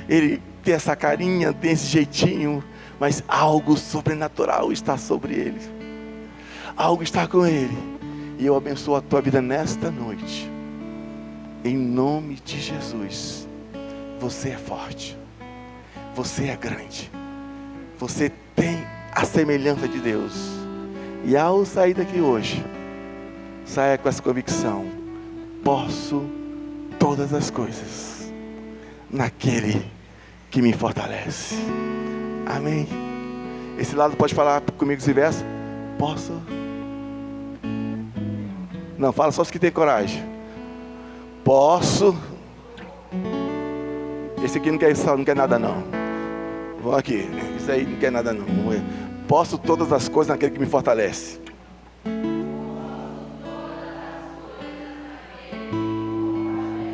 Ele tem essa carinha, tem esse jeitinho, mas algo sobrenatural está sobre ele. Algo está com ele. E eu abençoo a tua vida nesta noite. Em nome de Jesus. Você é forte. Você é grande. Você tem a semelhança de Deus. E ao sair daqui hoje, saia com essa convicção: posso todas as coisas naquele que me fortalece. Amém. Esse lado pode falar comigo esse verso? Posso? Não, fala só os que tem coragem. Posso. Esse aqui não quer nada não. Vamos aqui. Isso aí não quer nada não. Posso todas as coisas naquele que me fortalece.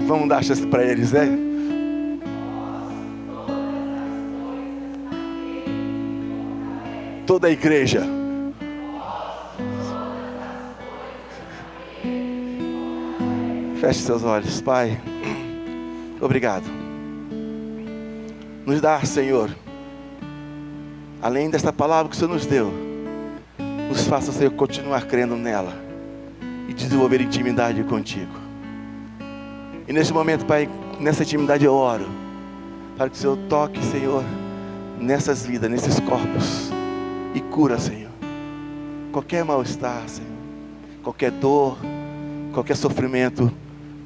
Vamos dar chance para eles, né? Toda a igreja. Feche seus olhos. Pai, obrigado. Nos dá, Senhor, além desta palavra que o Senhor nos deu, nos faça, Senhor, continuar crendo nela e desenvolver intimidade contigo. E nesse momento, Pai, Nessa intimidade eu oro, para que o Senhor toque, Senhor, nessas vidas, nesses corpos, e cura, Senhor, qualquer mal-estar, Senhor, qualquer dor, qualquer sofrimento,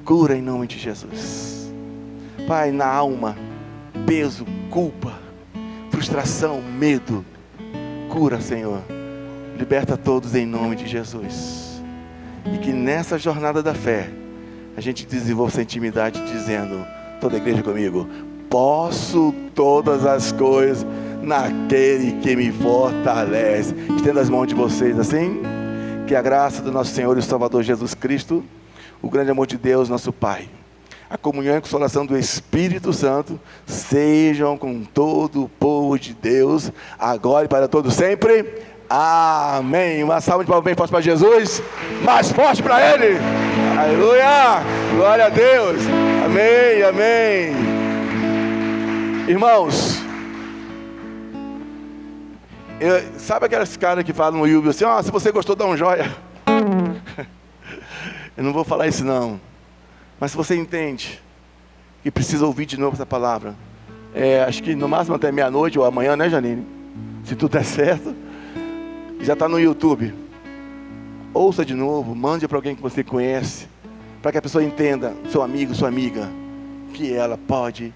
cura em nome de Jesus. Pai, na alma, peso, culpa, frustração, medo, cura, Senhor, liberta todos em nome de Jesus. E que nessa jornada da fé a gente desenvolva essa intimidade dizendo, toda a igreja comigo, posso todas as coisas naquele que me fortalece. Estenda as mãos de vocês assim. Que a graça do nosso Senhor e Salvador Jesus Cristo, o grande amor de Deus, nosso Pai, a comunhão e consolação do Espírito Santo sejam com todo o povo de Deus, agora e para todos sempre. Amém. Uma salva de palmas bem forte para Jesus, mais forte para Ele. Aleluia, glória a Deus. Amém, amém. Irmãos, sabe aqueles caras que falam no YouTube assim, se você gostou, dá um joia. Eu não vou falar isso não, mas se você entende que precisa ouvir de novo essa palavra, acho que no máximo até meia-noite ou amanhã, né, Janine? Se tudo der certo, já está no YouTube. Ouça de novo, mande para alguém que você conhece, para que a pessoa entenda, seu amigo, sua amiga, que ela pode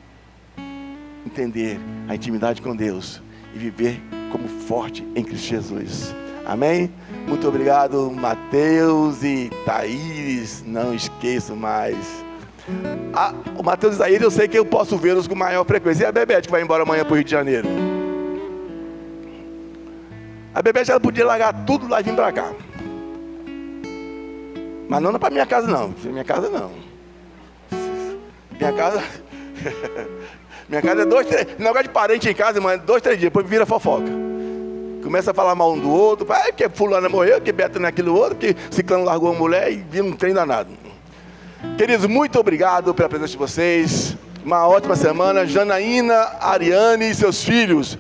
entender a intimidade com Deus e viver como forte em Cristo Jesus. Amém? Muito obrigado, Mateus e Thaís. Não esqueço mais. O Mateus e Thaís, eu sei que eu posso vê-los com maior frequência. E a Bebete, que vai embora amanhã para o Rio de Janeiro? A Bebete, ela podia largar tudo lá e vir para cá. Mas não para minha casa não. Minha casa não. Minha casa... Minha casa é 2, 3... Negócio de parente em casa, irmão, 2, 3 dias, depois vira fofoca. Começa a falar mal um do outro, porque fulano morreu, que Beto naquilo outro, que ciclano largou a mulher e vira um trem danado. Queridos, muito obrigado pela presença de vocês. Uma ótima semana. Janaína, Ariane e seus filhos,